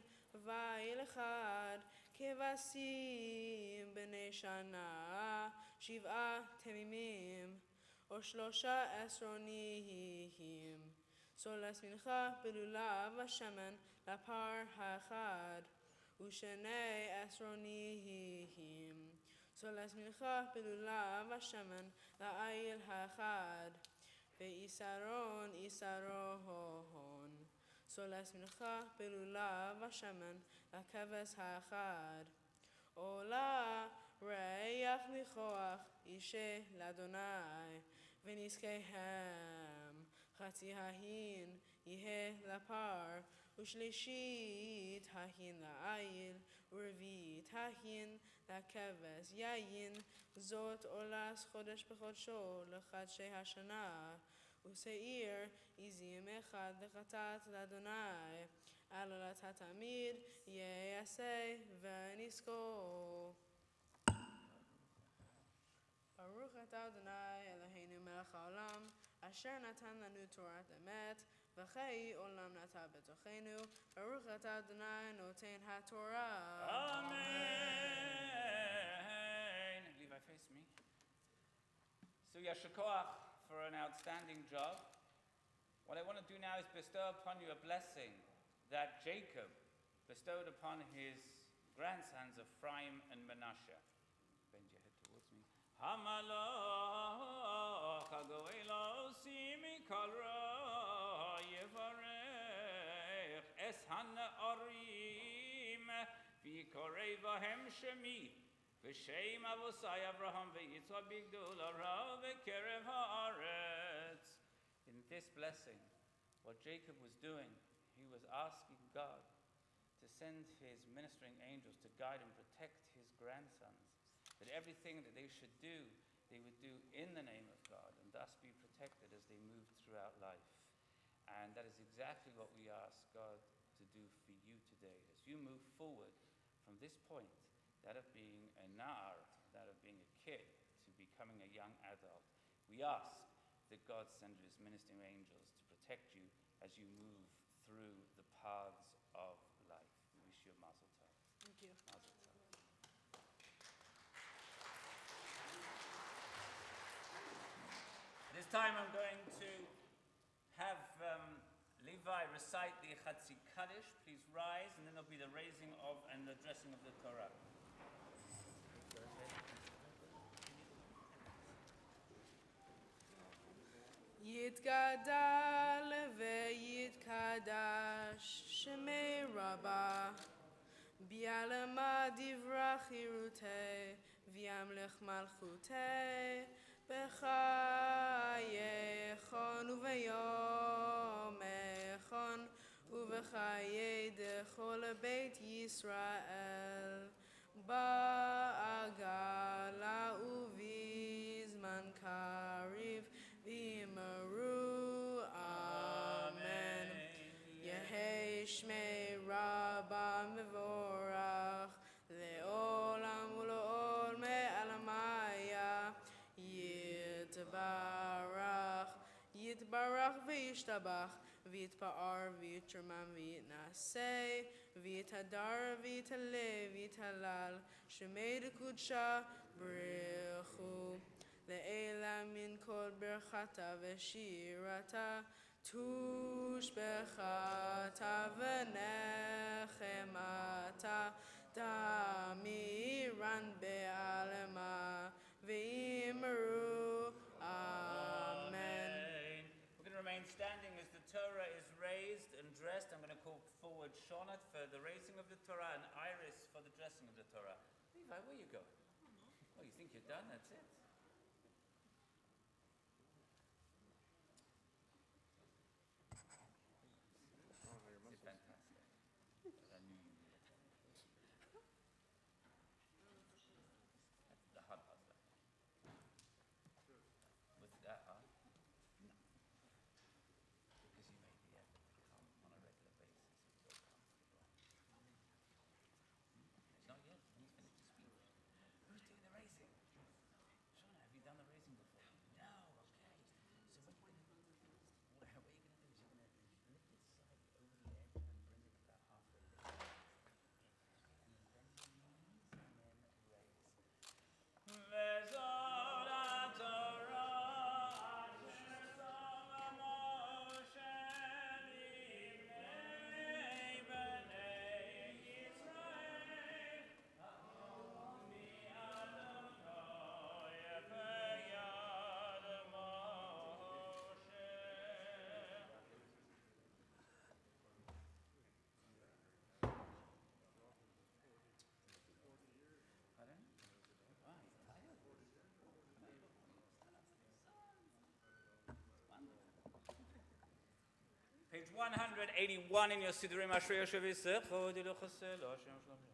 v'ayil echad, kevasim b'nei shana, shiv'a temimim, o shlosha esronihim. Solas mincha b'lulav v'shemen, lapar ha'echad, ושני עשרוניים. סולס מנחה בלולב השמן לעיל האחד, ויסרון יסרון. סולס מנחה בלולב השמן לכבש האחד. עולה ריח ניחוח אישה לאדוני, ונזקיהם חצי ההין יהיה לפר, ושלישית ההין לעיל, ורביעית ההין לכבש יין, זאת עולס חודש בחודשו לחדשי השנה, ושעיר עזים אחד לחטאת לאדוני, על עולת התמיד יעשה ונזכור. ברוך אתה אדוני אלוהינו מלך העולם, אשר נתן לנו תורת אמת, וכי עולם נטע בתוכנו. ברוך אתה אדוני נותן התורה. Amen. Levi, face me. So Yashikoach for an outstanding job. What I want to do now is bestow upon you a blessing that Jacob bestowed upon his grandsons Ephraim and Manasseh. Bend your head towards me. Hamalach hagoelo simi kalra yevarech es hana'arim v'yikorei vahem shemi v'shem avosai Avraham v'yitzchak bigdul ara v'kerev haaretz. In this blessing, what Jacob was doing, he was asking God to send his ministering angels to guide and protect his grandsons, that everything that they should do, they would do in the name of God, and thus be protected as they moved throughout life. And that is exactly what we ask God to do for you today. As you move forward from this point, that of being a nar, that of being a kid, to becoming a young adult, we ask that God send his ministering angels to protect you as you move through the paths of life. We wish you a mazel tov. Thank you. Mazel tov. This time I'm going to have Levi recite the Chatzi Kaddish. Please rise, and then there'll be the raising of and the addressing of the Torah. יתגדל ויתקדש שמי רבה, ביעלמה דברה חירותי, וימלך מלכותי, בחייכון וביומכון, ובחיי דכל בית ישראל, בעגלה ובזמן קריב, ויאמרו אמן. יהי שמי רבה מבורך, לעולם ולעולמי עלמיה, יתברך וישתבח, ויתפאר ויתרומם ויתנשא, ויתהדר ויתעלה ויתהלל, שמי דקודשה ברכו. לעילה מן כל ברכתה ושירתה, תושבחתה ונחמתה, תמירן בעלמה, ואמרו Amen. We're going to remain standing as the Torah is raised and dressed. I'm going to call forward Shonat for the raising of the Torah and Iris for the dressing of the Torah. Levi, where you go? Oh, you think you're done? That's it? It's fantastic. I knew you would. That's the hard part. What's that hard? No. Because you may be able to come on a regular basis and feel comfortable. Not yet. He's finished his speech. Who's doing the racing? Page 181 in your Siddurim Ashrei Yoshev Yisecho Dilu Chasel Hashem Shalom.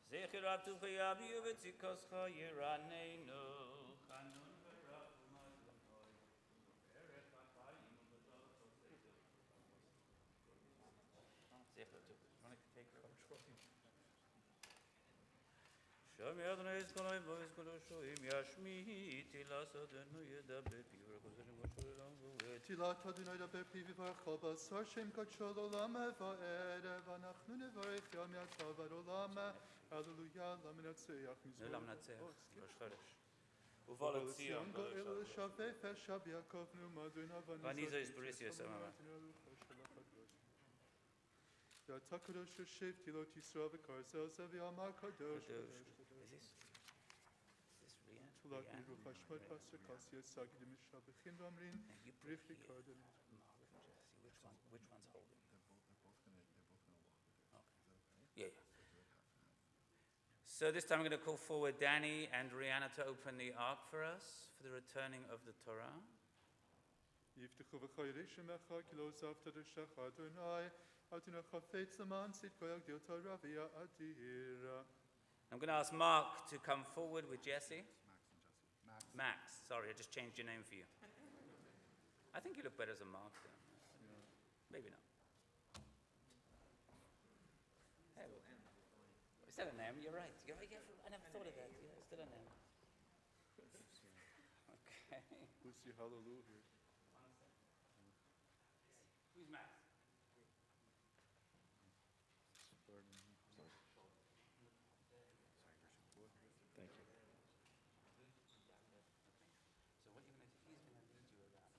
Zecher Avtucha Yaviu V'tzikoscha Yiraneinu Chanun V'Rachum Adonai Erech HaChaim V'Dov Choseinu. Zecher Avtucha. You want to take it? Shem Yadonai Yiskoloi V'Yis Kodoshoim Yashmi Tilas Adonu Yedaber Pivar Koserim Gosholam V'Et תהילת אדוני דבר פי וברך כל בשר שם קדשו לעולם וערב אנחנו נברך יום יצא ועולם הללויה למנצח מזמור Nulam Natzech Rosh Chodesh Uvolot Zion גואל לשווה פשע ביעקב נעמדון Vanizo is Borisius Amama. ואתה קדוש יושב תהילות ישראל וקרזל זה ויאמר קדוש Is this Rian? תהילת מרוך השמד פסר קסיה סגד משבחין ואמרין ריחי קרדן Which one's holding? Okay. Yeah. So this time I'm going to call forward Danny and Rihanna to open the ark for us for the returning of the Torah. יפתחו בחיירי שמך כי לא עזבת דרכך אדוני אדוני חפץ למען צדקו יגדיל תורה ויאדיר. I'm going to ask Mark to come forward with Jesse. Max. Sorry, I just changed your name for you. I think you look better as a Mark then. Maybe not. Hey, well, is that a name? You're right. I never thought of that. Yeah, it's still a name. Okay. Who's the hallelujah? Who's Max? Thank you. So what you're going to do, he's going to lead you around.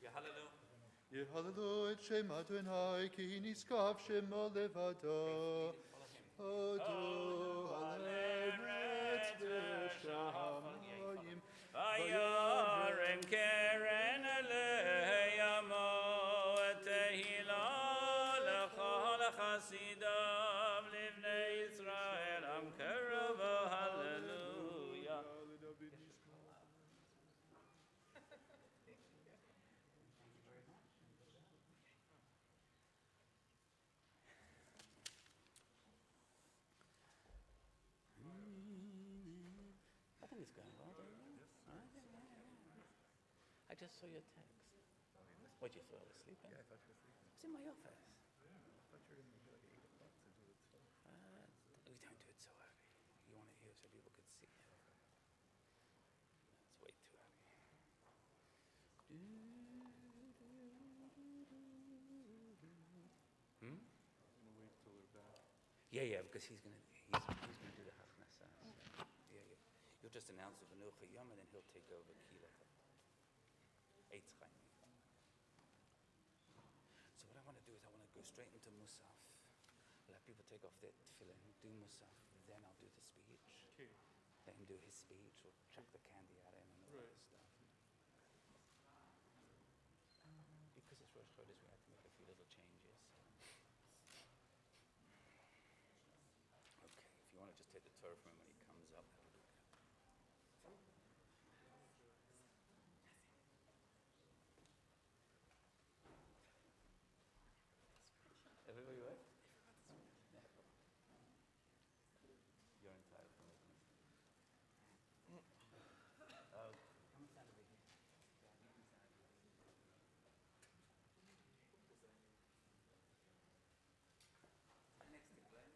Yeah, hallelujah. יהללו שם אדוני כי נשגב שמו לבדו הודו על ארץ ושמים וירם קרן אלי עמו תהילה לכל חסידיו לבני ישראל עם קרוב הללויה. I think it's going well, don't you? I just saw your text. What, you thought I was sleeping? Yeah, I thought you were sleeping. It's in my office. Yeah, I thought you were going to be like 8 o'clock to do it. We don't do it so early. You want it here so people could see it. It's way too early. Hmm? I'm going to wait till we're back. Yeah, because he's gonna do the Hachnasa. Yeah. You'll just announce the Venucha Yom and then he'll take over Kila. Eitz Chaim. So what I want to do is I want to go straight into Musaf. Let people take off their tefillin, do Musaf, then I'll do the speech. Okay. Let him do his speech, or chuck the candy at him and all Right. that stuff. Because it's Rosh Chodesh, we have to make a few little changes. Okay, if you want to just take the Torah from him when he comes up, that'll be good. Everybody right? You're entitled to it. Come and stand over here. Next to Glenn.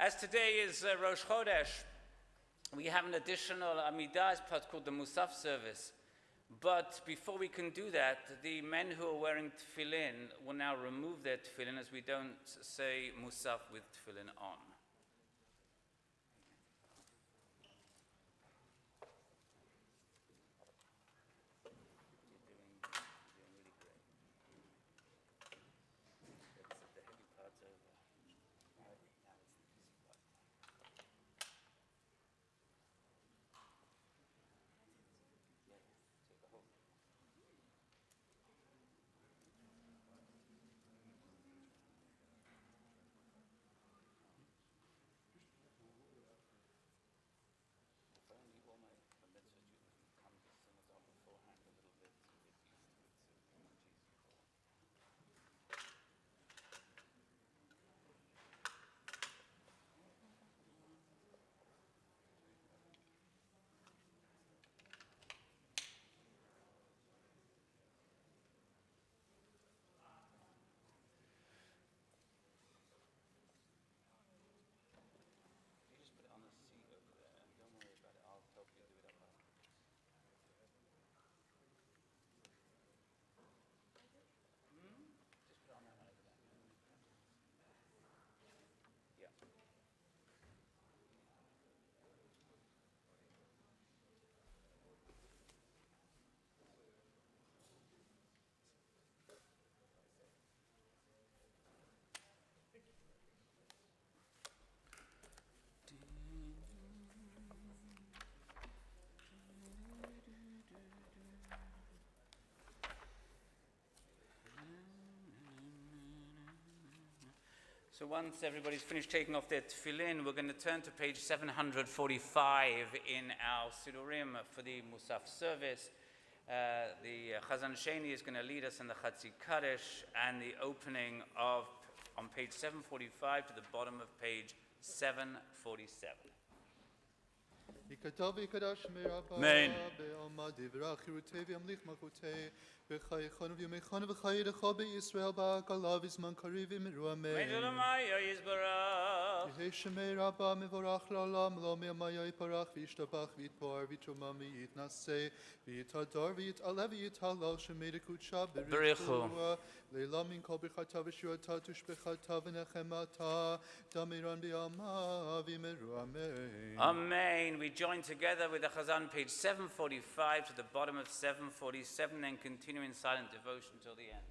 As today is Rosh Chodesh, we have an additional Amidah part called the Musaf service. But before we can do that, the men who are wearing tefillin will now remove their tefillin, as we don't say Musaf with tefillin on. So once everybody's finished taking off their tefillin, we're going to turn to page 745 in our Sidurim for the Musaf service. The Chazan Sheni is going to lead us in the Chatzi Kaddish and the opening of, on page 745 to the bottom of page 747. Amen. וחייכנו וימיכנו וחייך בישראל בקלה בזמן קריב אמרו אמן. יהי שמי רבה מבורך לעולם לא מימיה יפרח וישתבח ויתפאר ויתרומם ויתנשא ויתהדר ויתעלה ויתהלל שמי דקודשה בריחו לילה מן כל ברכתה ושירתה תושבחתה ונחמתה דמירן ביעמה ואמרו אמן. Amen. We join together with the Chazan, page 745 to the bottom of 747, and continue in silent devotion till the end.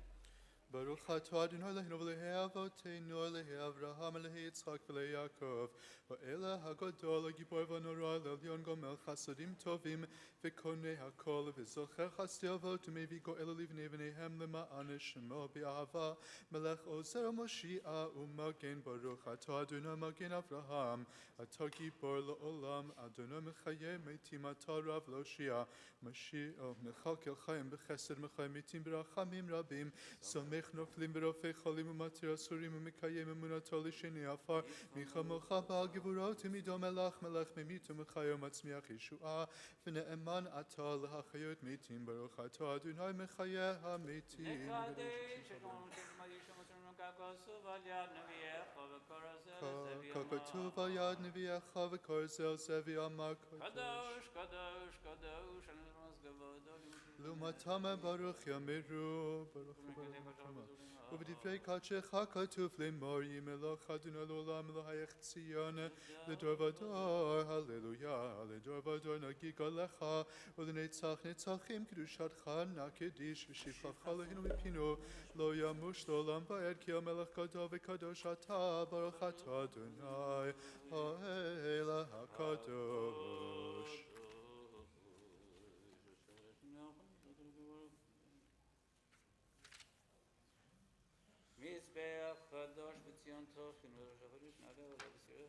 ברוך אתה אדוני אלוהינו ואלוהי אבותינו אלוהי אברהם אלוהי יצחק ואלוהי יעקב האל הגדול הגיבור והנורא לעליון גומל חסדים טובים וקונה הכל וזוכר חסדי אבות ומביא גואל לבני בניהם למען שמו באהבה מלך עוזר ומושיע ומגן ברוך אתה אדוני מגן אברהם אתה גיבור לעולם אדוני מחיה מתים אתה רב להושיע משיח מכלכל חיים בחסד מחיה מתים ברחמים רבים סומך נופלים ברופא חולים ומתיר אסורים ומקיים אמונתו לשני עפר מחמוך בעל גבורות ומידו מלך מלך ממית ומחיה ומצמיח ישועה ונאמן אתה להחיות מתים ברוך אתה אדוני מחיה המתים ככתוב על יד נביאך וקורא זה ואמר קדוש קדוש קדוש לעומתם ברוך יאמרו ברוך ובדברי קודשך כתוב לאמור ימלוך אדוני לעולם אלוהיך ציון לדור ודור הללויה לדור ודור נגיג עליך ולנצח נצחים קדושתך נקדיש ושבחך אלוהינו מפינו לא ימוש לעולם ועד כי המלך גדול וקדוש אתה ברוך אתה אדוני האל הקדוש מזבח קדוש בציון תוכן וראש החודש נעלה עליו בסירה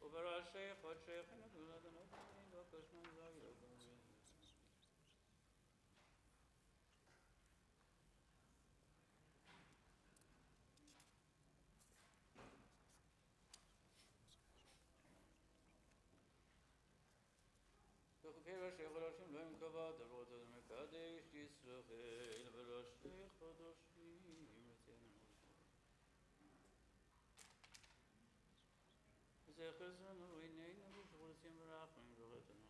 ובראשי חודשי חנכו לדנות בקושמן זויו וכפי ראשי חודשים לא עם כבוד דברות ומקיים Kadesh Yisrael v'roshei chodoshim Zecher zonu ineinu v'shvutzim v'rachmim v'rotanu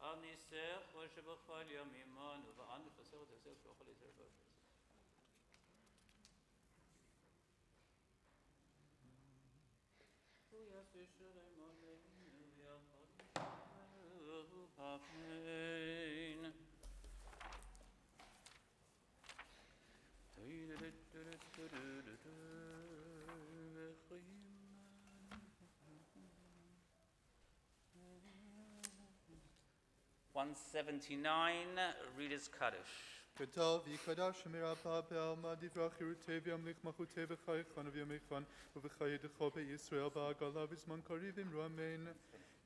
Al nisech v'shebachal yamimanu v'an v'chasech v'tzech v'chal yisrael v'shvutzim Amen. 179, Reader's Kaddish. כתב יקדש מרבה בעלמא דברי חירותי וימליך מלכותי וחייכון וימיכון ובחיי דכו בישראל בעגלה בזמן קריב אמרו אמן.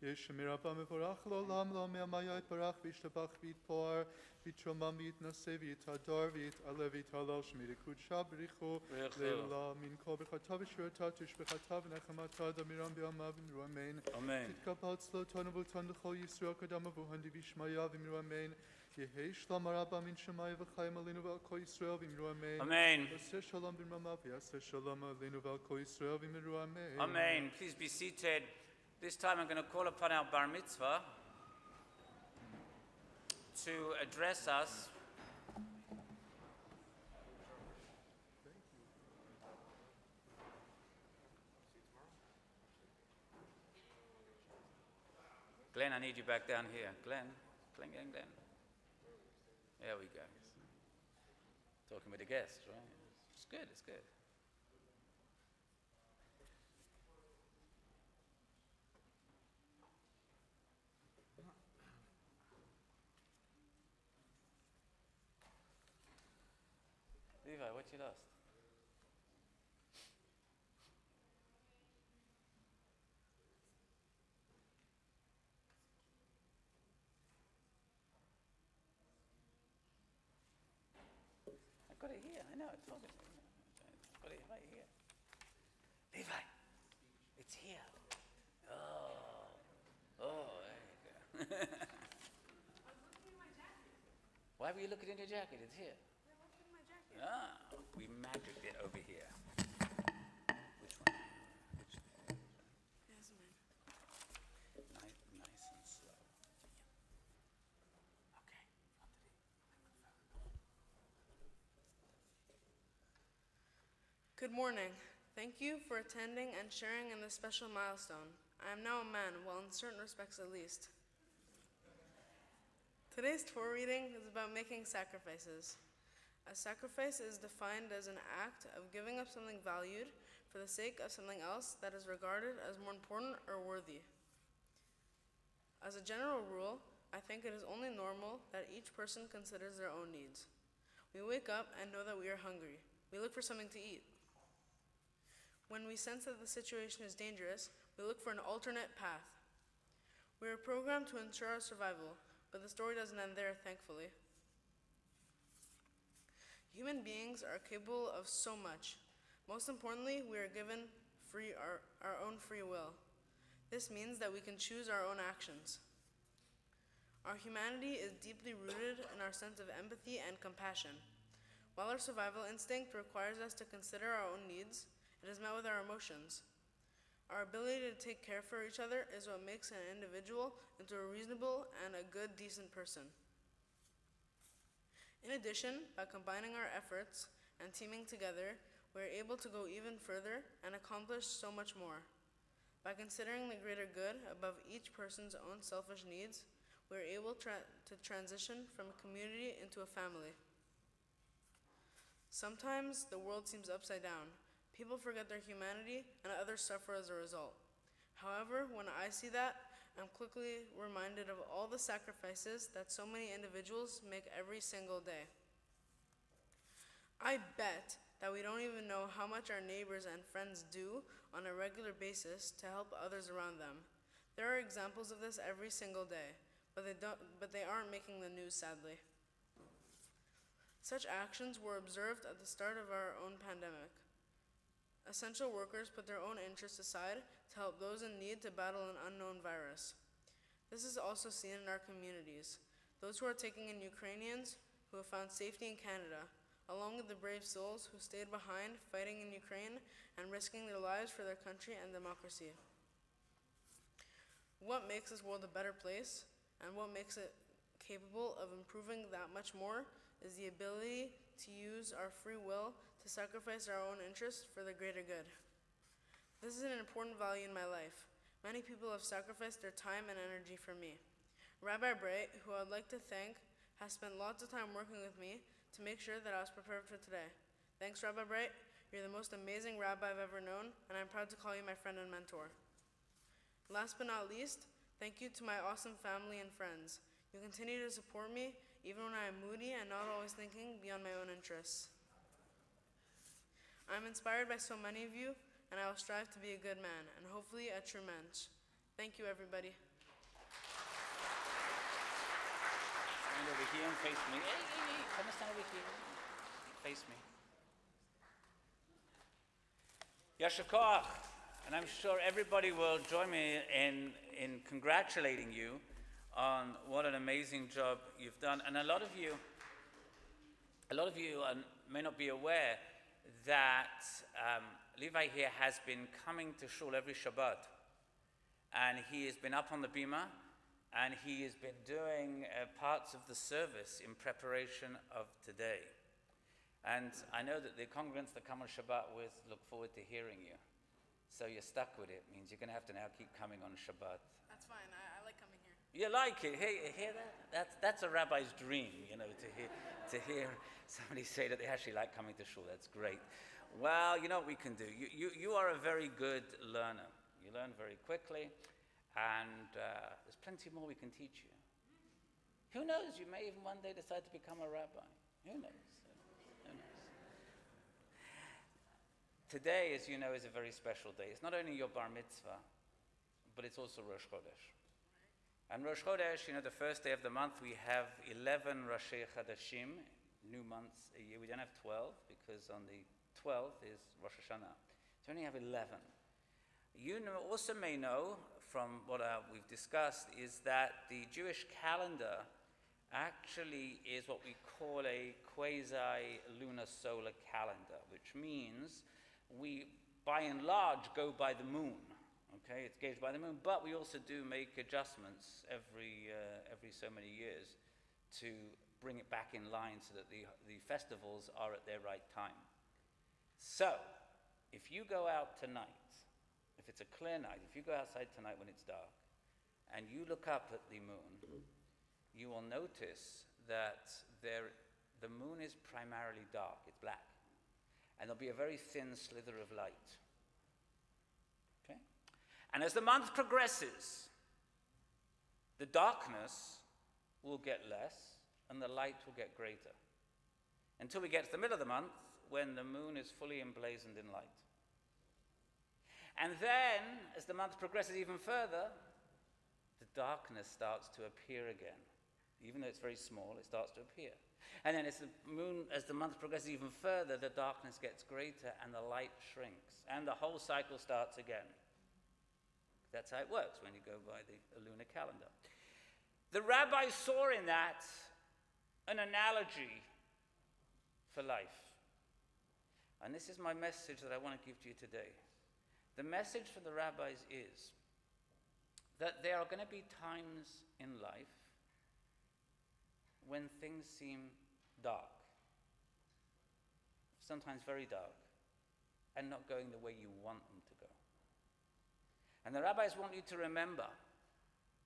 יש מרבה מבורך לעולם לא מהמיה יתברך וישתבח ויתפאר ויתרומם ויתנשא ויתהדר ויתעלה ויתהלל שמי לקודשה בריחו לעילא מן כל ברכתה ושירתה תשבחתה ונחמתה דמירם בעלמא ואמרו אמן. Amen. תתקבל צלותנו ולתן לכל ישראל קדם אבוהן דבישמעיה ואמרו אמן. יהי שלום הרבה מן שמיים וחיים עלינו ועל כל ישראל ואמרו אמן. Amen. יעשה שלום במרומיו ויעשה שלום עלינו ועל כל ישראל ואמרו אמן. Amen. Please be seated. This time I'm going to call upon our bar mitzvah to address us. Glenn, I need you back down here. Glenn. There we go. Talking with the guests, right? It's good, it's good. Levi, what you lost? I got it here. I know. It's obvious. I've got it right here. Levi, it's here. Oh, there you go. I was looking in my jacket. Why were you looking in your jacket? It's here. I was looking in my jacket. We magicked it over here. Which one? Yes, man. Nice and slow. Okay. Good morning. Thank you for attending and sharing in this special milestone. I am now a man, well, in certain respects at least. Today's Torah reading is about making sacrifices. A sacrifice is defined as an act of giving up something valued for the sake of something else that is regarded as more important or worthy. As a general rule, I think it is only normal that each person considers their own needs. We wake up and know that we are hungry. We look for something to eat. When we sense that the situation is dangerous, we look for an alternate path. We are programmed to ensure our survival, but the story doesn't end there, thankfully. Human beings are capable of so much. Most importantly, we are given our own free will. This means that we can choose our own actions. Our humanity is deeply rooted in our sense of empathy and compassion. While our survival instinct requires us to consider our own needs, it is met with our emotions. Our ability to take care for each other is what makes an individual into a reasonable and a good, decent person. In addition, by combining our efforts and teaming together, we are able to go even further and accomplish so much more. By considering the greater good above each person's own selfish needs, we are able to transition from a community into a family. Sometimes the world seems upside down. People forget their humanity and others suffer as a result. However, when I see that, I'm quickly reminded of all the sacrifices that so many individuals make every single day. I bet that we don't even know how much our neighbors and friends do on a regular basis to help others around them. There are examples of this every single day, but they aren't making the news, sadly. Such actions were observed at the start of our own pandemic. Essential workers put their own interests aside to help those in need to battle an unknown virus. This is also seen in our communities. Those who are taking in Ukrainians who have found safety in Canada, along with the brave souls who stayed behind fighting in Ukraine and risking their lives for their country and democracy. What makes this world a better place and what makes it capable of improving that much more is the ability to use our free will to sacrifice our own interests for the greater good. This is an important value in my life. Many people have sacrificed their time and energy for me. Rabbi Bright, who I'd like to thank, has spent lots of time working with me to make sure that I was prepared for today. Thanks, Rabbi Bright. You're the most amazing rabbi I've ever known, and I'm proud to call you my friend and mentor. Last but not least, thank you to my awesome family and friends. You continue to support me, even when I am moody and not always thinking beyond my own interests. I'm inspired by so many of you, and I will strive to be a good man, and hopefully a true mensch. Thank you, everybody. Stand over here and face me. Hey, come and stand over here. Face me. Yasher Koach. And I'm sure everybody will join me in congratulating you on what an amazing job you've done. And a lot of you may not be aware that Levi here has been coming to shul every Shabbat. And he has been up on the bima, and he has been doing parts of the service in preparation of today. And I know that the congregants that come on Shabbat with look forward to hearing you. So you're stuck with it. Means you're going to have to now keep coming on Shabbat. That's fine. I like coming here. You like it? Hey, hear that? That's a rabbi's dream, to hear somebody say that they actually like coming to shul. That's great. Well, you know what we can do. You are a very good learner. You learn very quickly, and there's plenty more we can teach you. Who knows? You may even one day decide to become a rabbi. Who knows? Today, as you know, is a very special day. It's not only your bar mitzvah, but it's also Rosh Chodesh. And Rosh Chodesh, the first day of the month, we have 11 Roshei Chadashim, new months a year. We don't have 12, because on the 12th is Rosh Hashanah. So we only have 11. You also may know, from what we've discussed, is that the Jewish calendar actually is what we call a quasi-lunar solar calendar, which means we, by and large, go by the moon. Okay, it's gauged by the moon, but we also do make adjustments every so many years to bring it back in line so that the festivals are at their right time. So, if you go out tonight, if it's a clear night, if you go outside tonight when it's dark, and you look up at the moon, you will notice that the moon is primarily dark, it's black. And there'll be a very thin slither of light. Okay? And as the month progresses, the darkness will get less and the light will get greater. Until we get to the middle of the month, when the moon is fully emblazoned in light. And then, as the month progresses even further, the darkness starts to appear again. Even though it's very small, it starts to appear. And then as the month progresses even further, the darkness gets greater and the light shrinks. And the whole cycle starts again. That's how it works when you go by the lunar calendar. The rabbis saw in that an analogy for life. And this is my message that I want to give to you today. The message for the rabbis is that there are going to be times in life when things seem dark, sometimes very dark, and not going the way you want them to go. And the rabbis want you to remember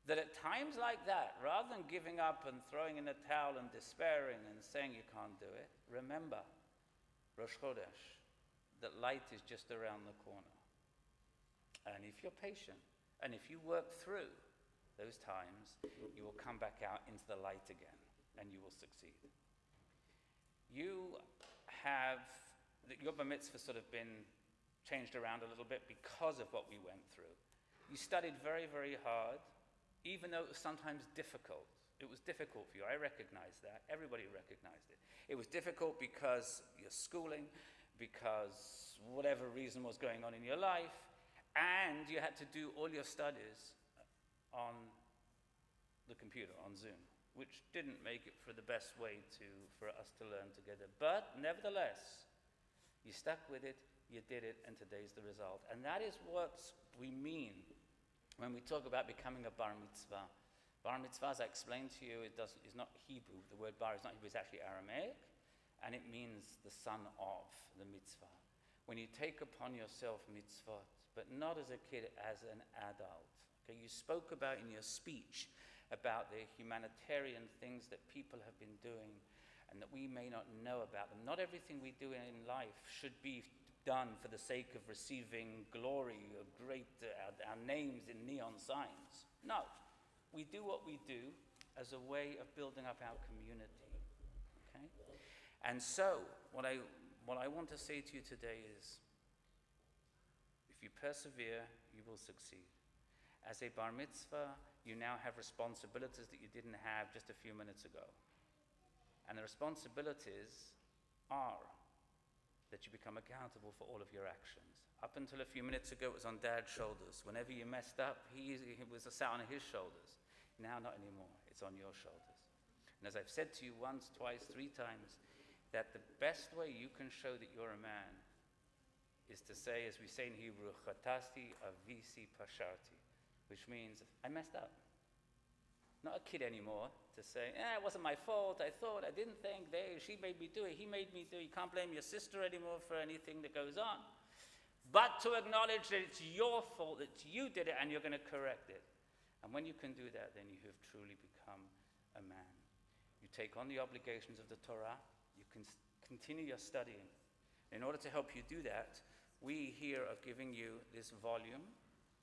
that at times like that, rather than giving up and throwing in the towel and despairing and saying you can't do it, remember, Rosh Chodesh, that light is just around the corner. And if you're patient, and if you work through those times, you will come back out into the light again, and you will succeed. Your bar mitzvah sort of been changed around a little bit because of what we went through. You studied very, very hard, even though it was sometimes difficult. It was difficult for you. I recognize that. Everybody recognized it. It was difficult because you're schooling, because whatever reason was going on in your life, and you had to do all your studies on the computer on Zoom, which didn't make it for the best way for us to learn together. But nevertheless, you stuck with it, you did it, and today's the result. And that is what we mean when we talk about becoming a bar mitzvah. Bar mitzvah, as I explained to you, is not Hebrew. The word bar is not Hebrew, it's actually Aramaic, and it means the son of the mitzvah. When you take upon yourself mitzvot, but not as a kid, as an adult. Okay, you spoke about in your speech about the humanitarian things that people have been doing and that we may not know about them. Not everything we do in life should be done for the sake of receiving glory or our names in neon signs. No, we do what we do as a way of building up our community. Okay? And so, what I want to say to you today is, if you persevere, you will succeed. As a bar mitzvah, you now have responsibilities that you didn't have just a few minutes ago. And the responsibilities are that you become accountable for all of your actions. Up until a few minutes ago, it was on Dad's shoulders. Whenever you messed up, he was sat on his shoulders. Now, not anymore. It's on your shoulders. And as I've said to you once, twice, 3 times, that the best way you can show that you're a man is to say, as we say in Hebrew, chatasti avisi pasharti, which means I messed up. Not a kid anymore to say, it wasn't my fault, I thought, I didn't think, she made me do it, he made me do it. You can't blame your sister anymore for anything that goes on. But to acknowledge that it's your fault, that you did it, and you're going to correct it. And when you can do that, then you have truly become a man. You take on the obligations of the Torah, you can continue your studying. In order to help you do that, we here are giving you this volume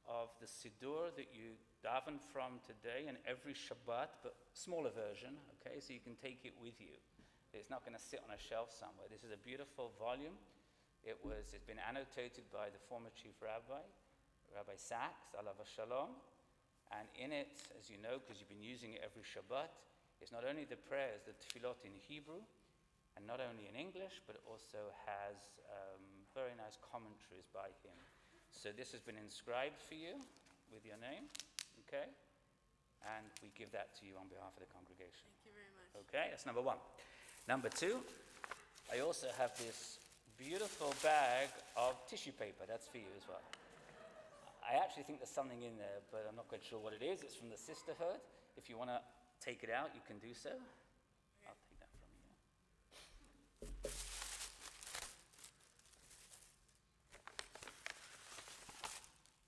of the Siddur that you daven from today and every Shabbat, but smaller version, okay, so you can take it with you. It's not going to sit on a shelf somewhere. This is a beautiful volume. It's been annotated by the former chief rabbi, Rabbi Sachs, alav shalom, and in it, as you know, because you've been using it every Shabbat, it's not only the prayers, the tefillot in Hebrew, and not only in English, but it also has very nice commentaries by him. So this has been inscribed for you with your name, okay? And we give that to you on behalf of the congregation. Thank you very much. Okay, that's number 1. Number 2, I also have this beautiful bag of tissue paper. That's for you as well. I actually think there's something in there, but I'm not quite sure what it is. It's from the sisterhood. If you want to take it out, you can do so. I'll take that from you.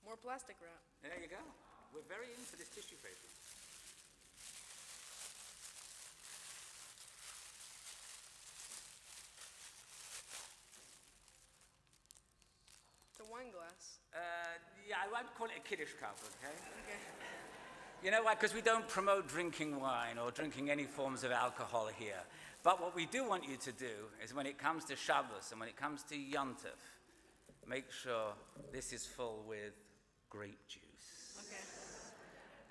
More plastic wrap. There you go. We're very into this tissue paper. It's a wine glass. Yeah, I won't call it a kiddush cup, okay? Okay. You know why? Because we don't promote drinking wine or drinking any forms of alcohol here. But what we do want you to do is when it comes to Shabbos and when it comes to Yontif, make sure this is full with grape juice. Okay.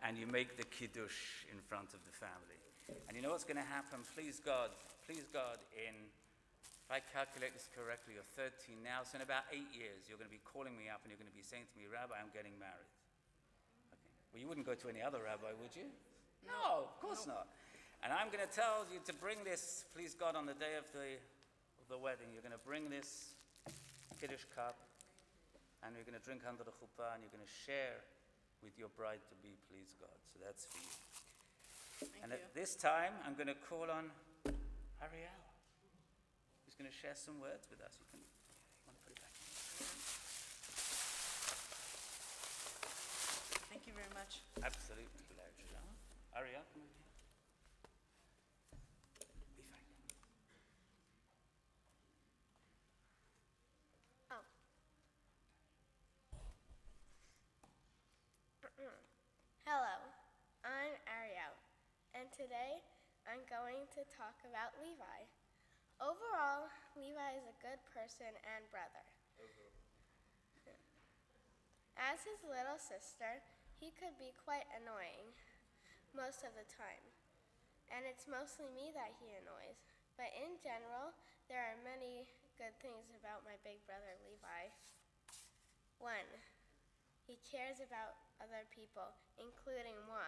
And you make the kiddush in front of the family. And you know what's going to happen? Please God, if I calculate this correctly, you're 13 now, so in about 8 years, you're going to be calling me up and you're going to be saying to me, Rabbi, I'm getting married. Okay. Well, you wouldn't go to any other rabbi, would you? No, of course not. And I'm going to tell you to bring this, please God, on the day of the wedding, you're going to bring this kiddush cup, and you're going to drink under the chuppah, and you're going to share with your bride-to-be, please God. So that's for you. Thank you. At this time, I'm going to call on Ariel, who's going to share some words with us. You want to put it back in? Thank you very much. Absolute pleasure. Ariel, come over here. Be fine. Hello, I'm Ariel, and today I'm going to talk about Levi. Overall, Levi is a good person and brother. As his little sister, he could be quite annoying most of the time, and it's mostly me that he annoys. But in general, there are many good things about my big brother Levi. 1. He cares about other people, including moi.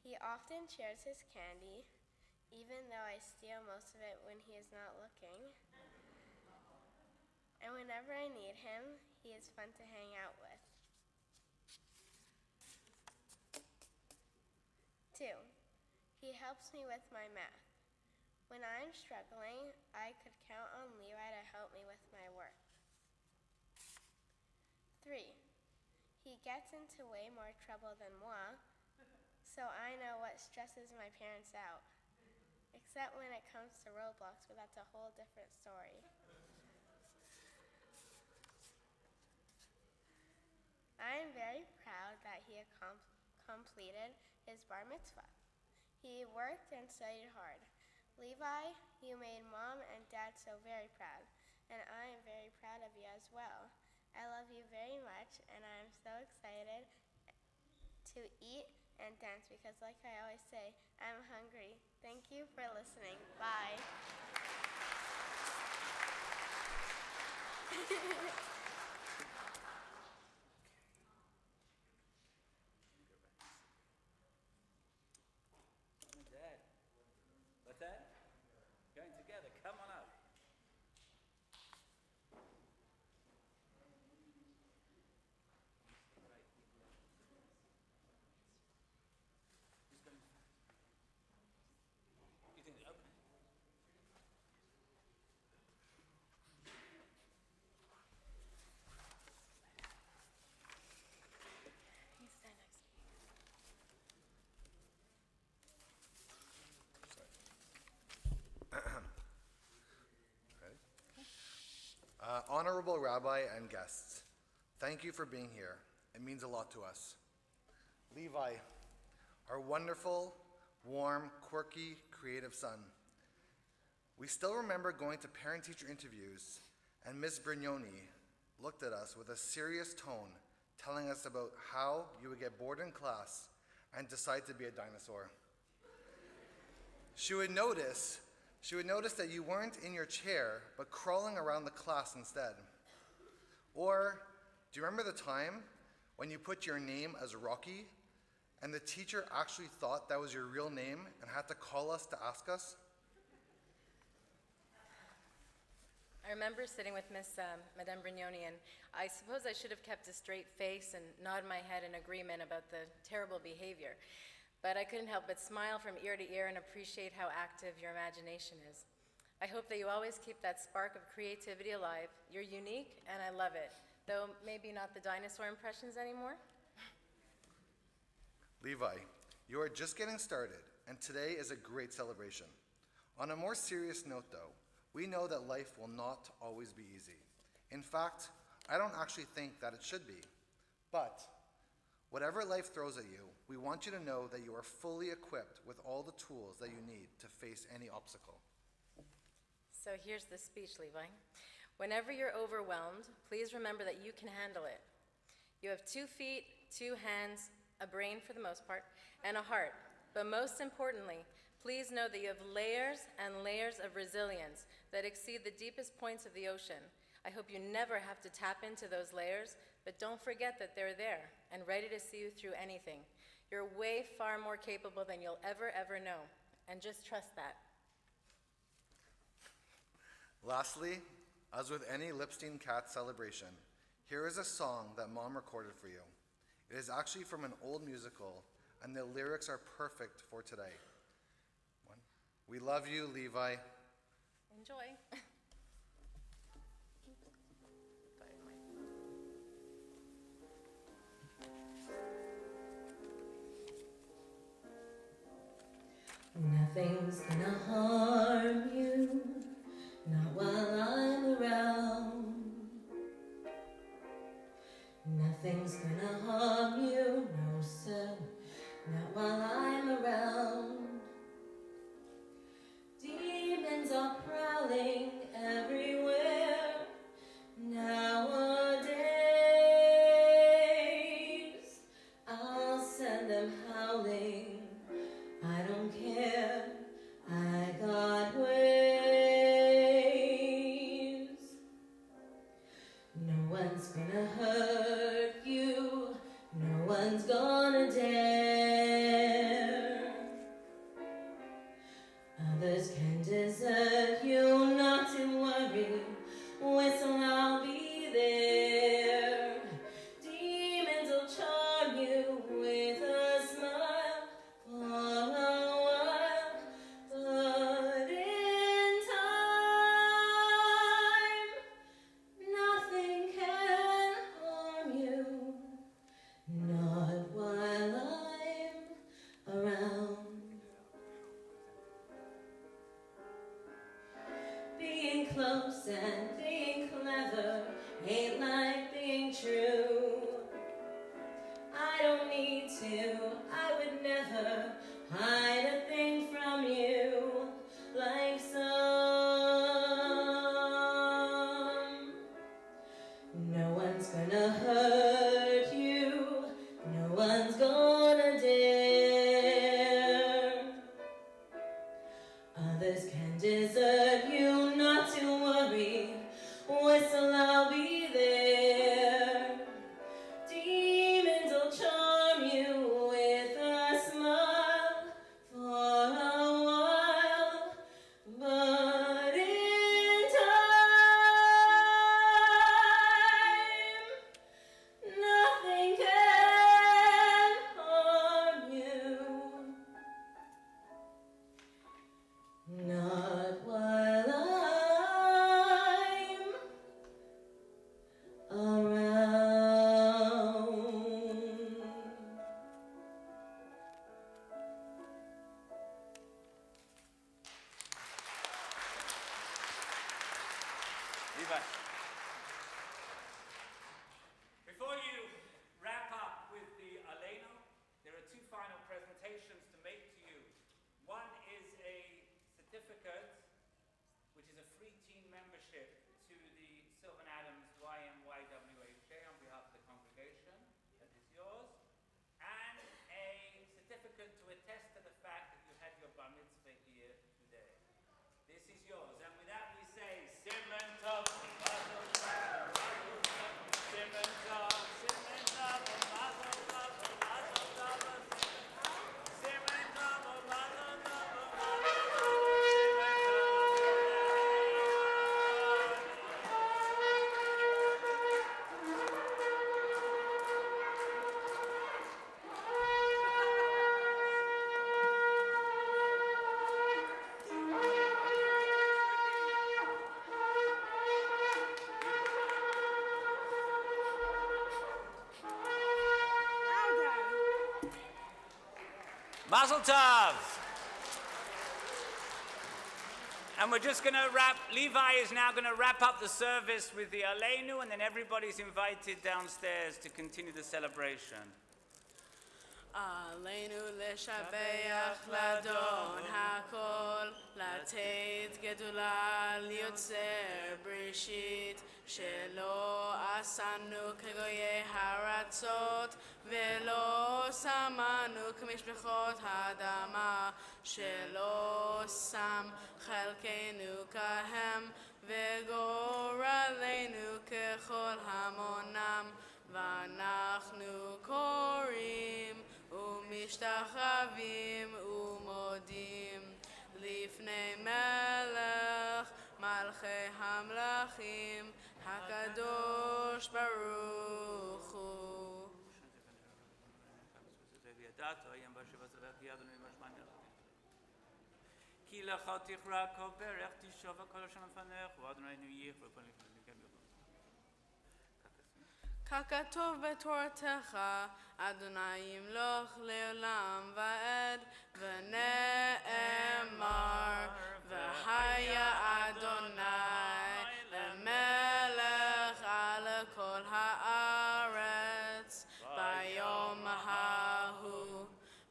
He often shares his candy, even though I steal most of it when he is not looking. And whenever I need him, he is fun to hang out with. 2. He helps me with my math. When I'm struggling, I could count on Levi to help me with my work. 3. He gets into way more trouble than moi, so I know what stresses my parents out. Except when it comes to Roblox, but that's a whole different story. I am very proud that he completed his bar mitzvah. He worked and studied hard. Levi, you made Mom and Dad so very proud, and I am very proud of you as well. I love you very much, and I am so excited to eat and dance because, like I always say, I'm hungry. Thank you for listening. Bye. Mom and Dad. What's that? Going together. Come on up. Who's going first? You think, okay. You stand next to me. Honorable Rabbi and guests, thank you for being here. It means a lot to us. Levi, our wonderful, warm, quirky, creative son. We still remember going to parent-teacher interviews, and Miss Brignoni looked at us with a serious tone, telling us about how you would get bored in class and decide to be a dinosaur. She would notice that you weren't in your chair, but crawling around the class instead. Or, do you remember the time when you put your name as Rocky, and the teacher actually thought that was your real name and had to call us to ask us? I remember sitting with Madame Brignoni, and I suppose I should have kept a straight face and nod my head in agreement about the terrible behavior. But I couldn't help but smile from ear to ear and appreciate how active your imagination is. I hope that you always keep that spark of creativity alive. You're unique, and I love it, though maybe not the dinosaur impressions anymore. Levi, you are just getting started, and today is a great celebration. On a more serious note, though, we know that life will not always be easy. In fact, I don't actually think that it should be. But whatever life throws at you, we want you to know that you are fully equipped with all the tools that you need to face any obstacle. So here's the speech, Levi. Whenever you're overwhelmed, please remember that you can handle it. You have 2 feet, 2 hands, a brain for the most part, and a heart. But most importantly, please know that you have layers and layers of resilience that exceed the deepest points of the ocean. I hope you never have to tap into those layers, but don't forget that they're there and ready to see you through anything. You're way far more capable than you'll ever know, and just trust that. Lastly, as with any Lipstein Cat celebration, here is a song that Mom recorded for you. It is actually from an old musical, and the lyrics are perfect for today. We love you, Levi. Enjoy. Nothing's gonna harm you, not while I'm around. Nothing's gonna harm you, no sir, not while I'm around. Demons are prowling everywhere nowadays. I'll send them howling. I don't care, I got ways. No one's gonna hurt you, no one's gonna dare. me to. I would never hide a thing from you like some. No one's gonna hurt you, no one's gonna dare. Others can desert you, not to worry, whistle, I'll be there. Demons will charm you with a smile for a while, but in time, nothing can harm you. Not while I'm around. Levi. Before you wrap up with the Aleinu, there are two final presentations to make to you. One is a certificate, which is a free teen membership to the Sylvan Adams YMYWHA on behalf of the congregation. That is yours. And a certificate to attest to the fact that you had your bar mitzvah here today. This is yours. And with that we say, Simon Tov, Mazel Tov, Simon Tov, Simon Tov, Mazel Tov, Mazel Tov, Simon Tov, Mazel Tov, Mazel Tov! And we're just going to Levi is now going to wrap up the service with the Aleinu, and then everybody's invited downstairs to continue the celebration. עלינו לשבח לאדון הכל, לתת גדולה ליוצר בראשית, שלא עשנו כגויי הארצות, ולא שמנו כמשפחות האדמה, שלא שם חלקנו כהם, וגורלנו ככל המונם, ואנחנו קוראים ומשתחווים ומודים לפני מלך מלכי המלכים הקדוש ברוך הוא. כי לך תכרע כל ברך תשוב כל השם לפניך ואדוני נויך וכל לפניך. ככתוב בתורתך, אדוני ימלוך לעולם ועד, ונאמר, והיה אדוני למלך על כל הארץ,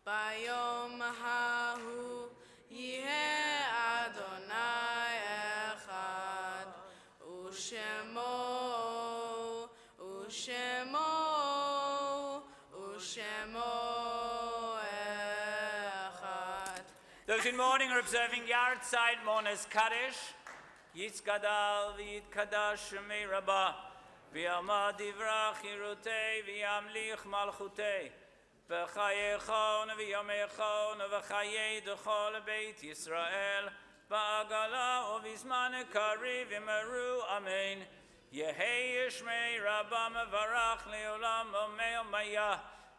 ביום ההוא, יהיה אדוני אחד, ושמו echad. Those in mourning are observing Yahrzeit Mourner's Kaddish. Yitzgadal v'yitkadash shemei Rabbah v'yamad divrach yirutei v'yamlich malchutei v'chayechon v'yamechon v'chayei d'chol beit Yisrael ba'agala u'vizman kariv v'meru amen. Yehei Yishmei Rabba Mevarach Leolam Omei Omaya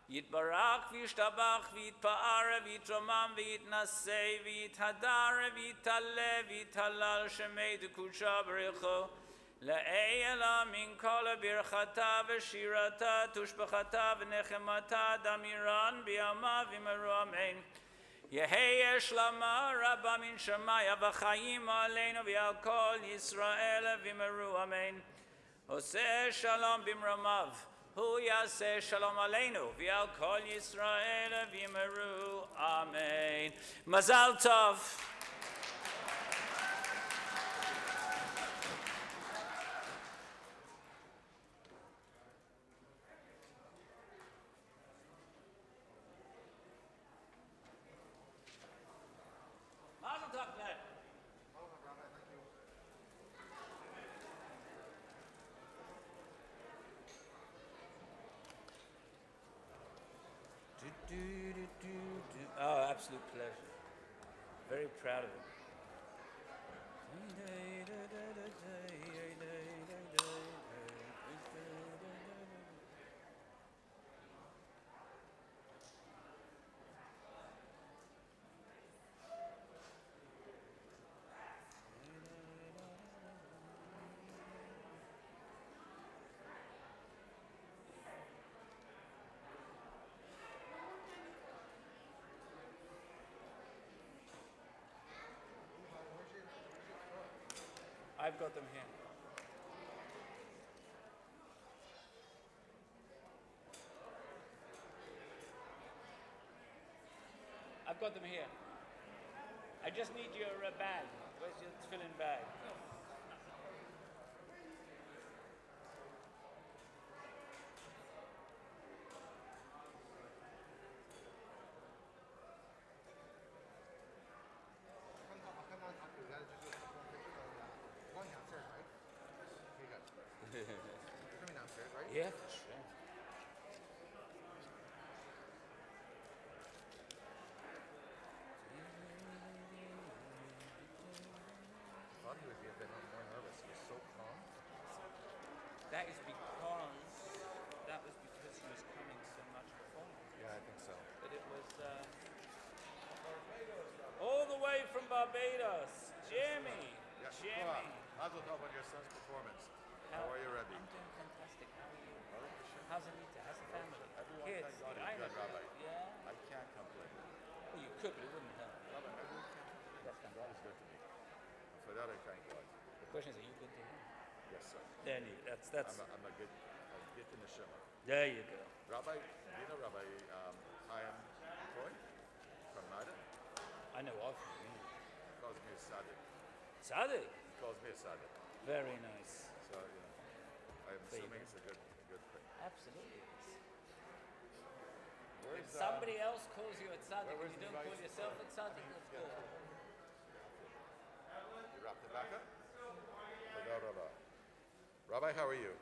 Yitbarach V'yishtabach V'yitpa'ar V'yitromam V'yitnasei V'yithadar V'yitale V'yitalal Shemei D'Kusha B'recho Le'ei Elam Min Kol Birchata V'shirata Tushbachata V'nechemata Damiran B'yama V'meru Amen. Yehei Shlama Rabba Min Shemaya V'chayim Aleinu V'yal Kol Yisrael V'meru Amen. Oseh Shalom Bimramav, hu yaseh shalom aleinu v'al kol Yisrael v'yimeru. Amen. Mazal tov. Mazel tov, Glenn. Oh, absolute pleasure. Very proud of him. I've got them here. I've got them here. I just need your bag. Where's your fill-in bag? Coming downstairs, right? Yeah, for sure. I thought he would be a bit more nervous. He was so calm. That was because he was coming so much before. Yeah, I think so. But it was all the way from Barbados, Jimmy. Yes, Jimmy. Mazel tov on your son's performance. How are you, Rebbe? I'm doing fantastic. How are you? How's Anita? How's the family? Everyone, Kids. thank God, I is good, know. Rabbi. Yeah. I can't complain. Well, you could, but it wouldn't help. Rabbi, I really can't. That's God fantastic. is good to me. And for that, I thank God. The question is, are you good to him? Yes, sir. Then you. That's. I'm a good in the shema. There you go. Rabbi, do you know Rabbi Chaim Troy from Nada? I know of him. He calls me a Sadik. Tzaddik. He calls me a Sadik. Very nice. So, I'm assuming it's a good thing. Absolutely. Where's, If somebody else calls you a tzaddik where and was you the don't call device? yourself a tzaddik, that's good. You wrapped it back up? Rabbi, how are you?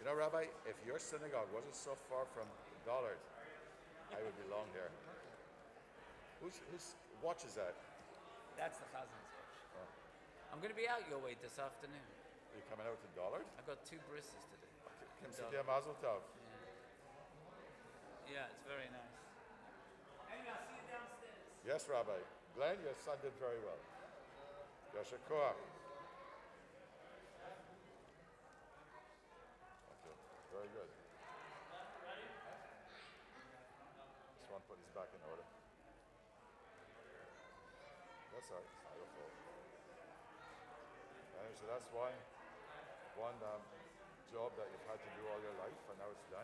You know, Rabbi, if your synagogue wasn't so far from Dollard, I would be long here. Whose watch is that? That's the Chazan's watch. I'm going to be out your way this afternoon. Are you coming out to Dollard? I've got 2 brises to do. Kim Sitia Mazel Tov. Yeah, it's very nice. Anyway, I'll see you downstairs. Yes, Rabbi. Glenn, your son did very well. Yasher Koach. Thank you. Very good. Just want to put his back in order. That's all right. It's not your fault. And so that's one job that you've had to do all your life, and now it's done.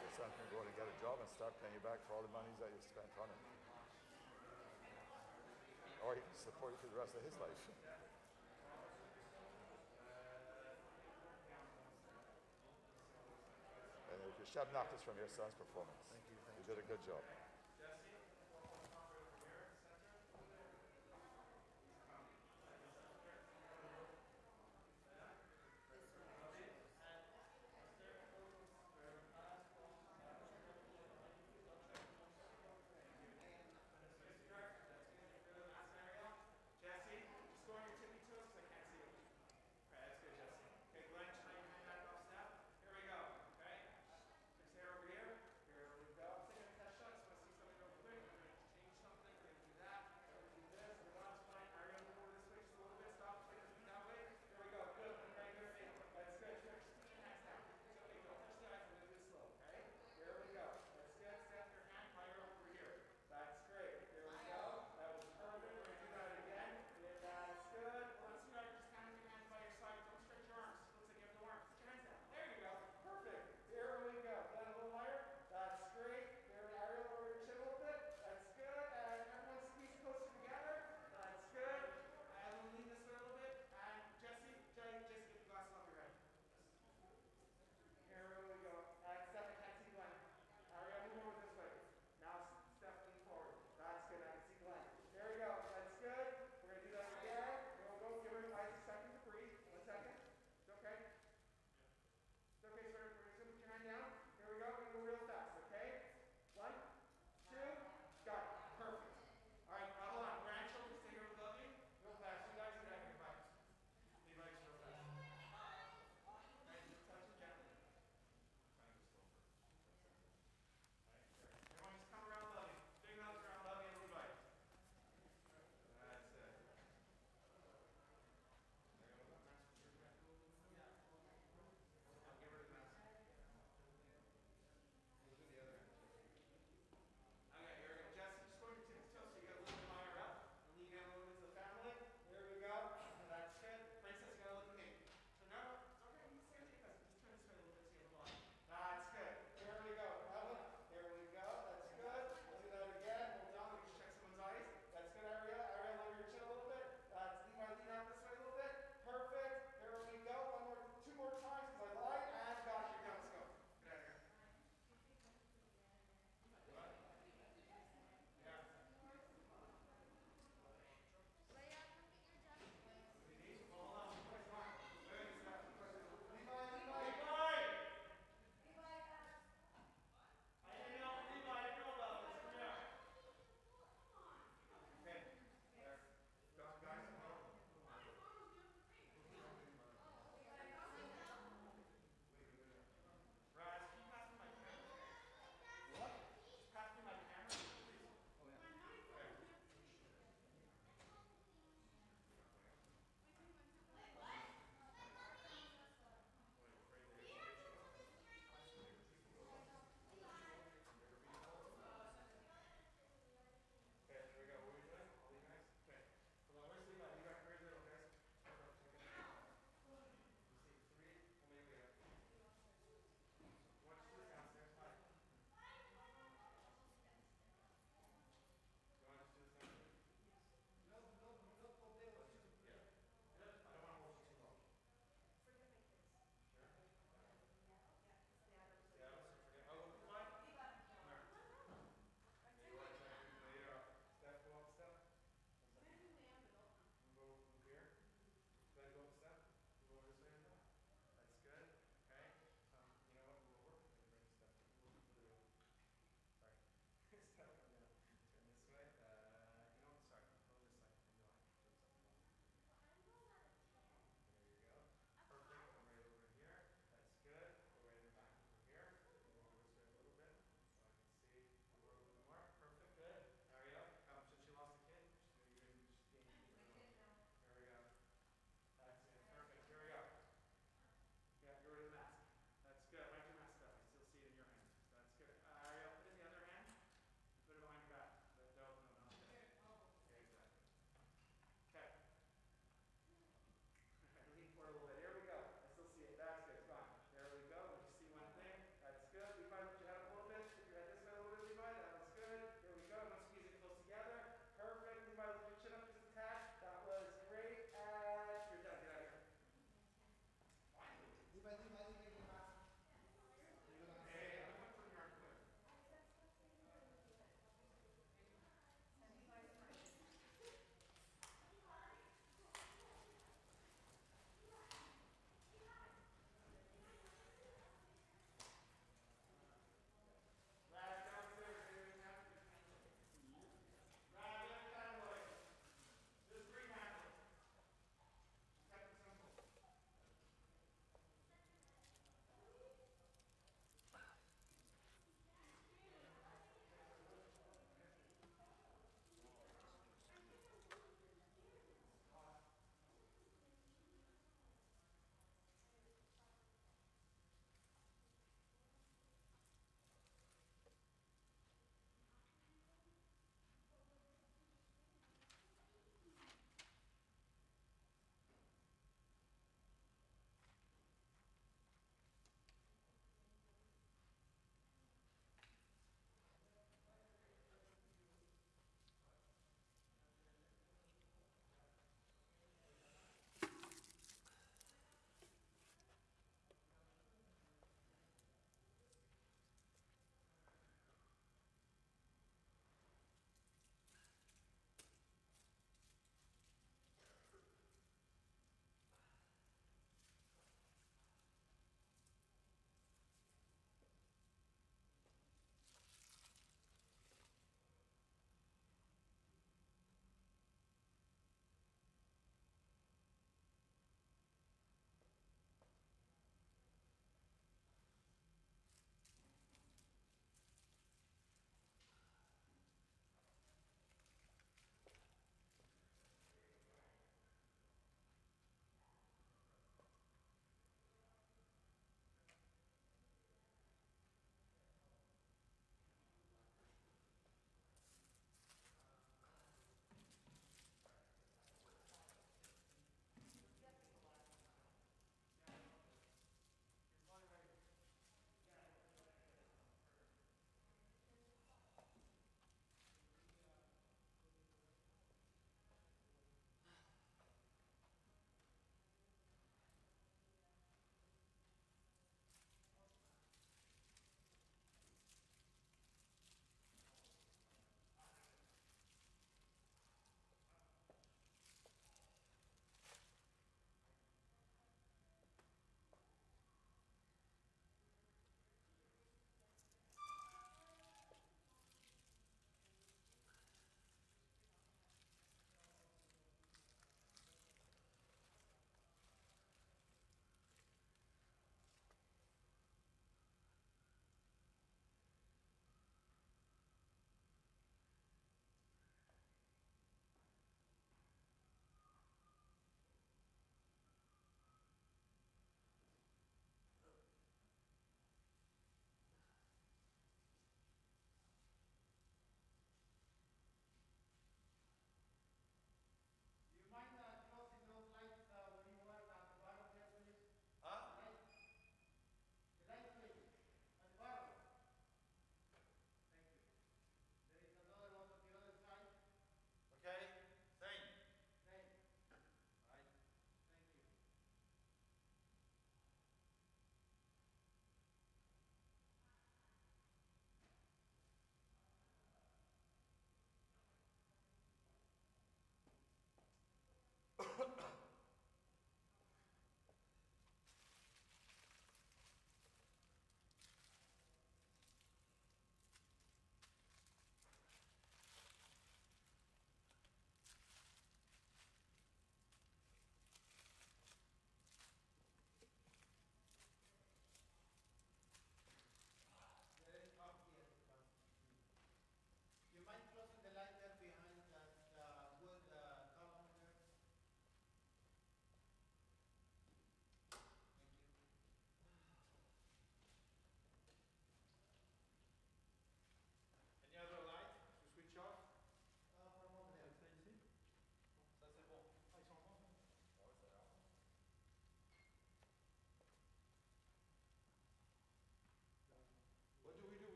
Your son can go and get a job and start paying you back for all the monies that you've spent on him. Or he can support you for the rest of his life. And you should have knocked this from your son's performance. Thank you. You did a good job.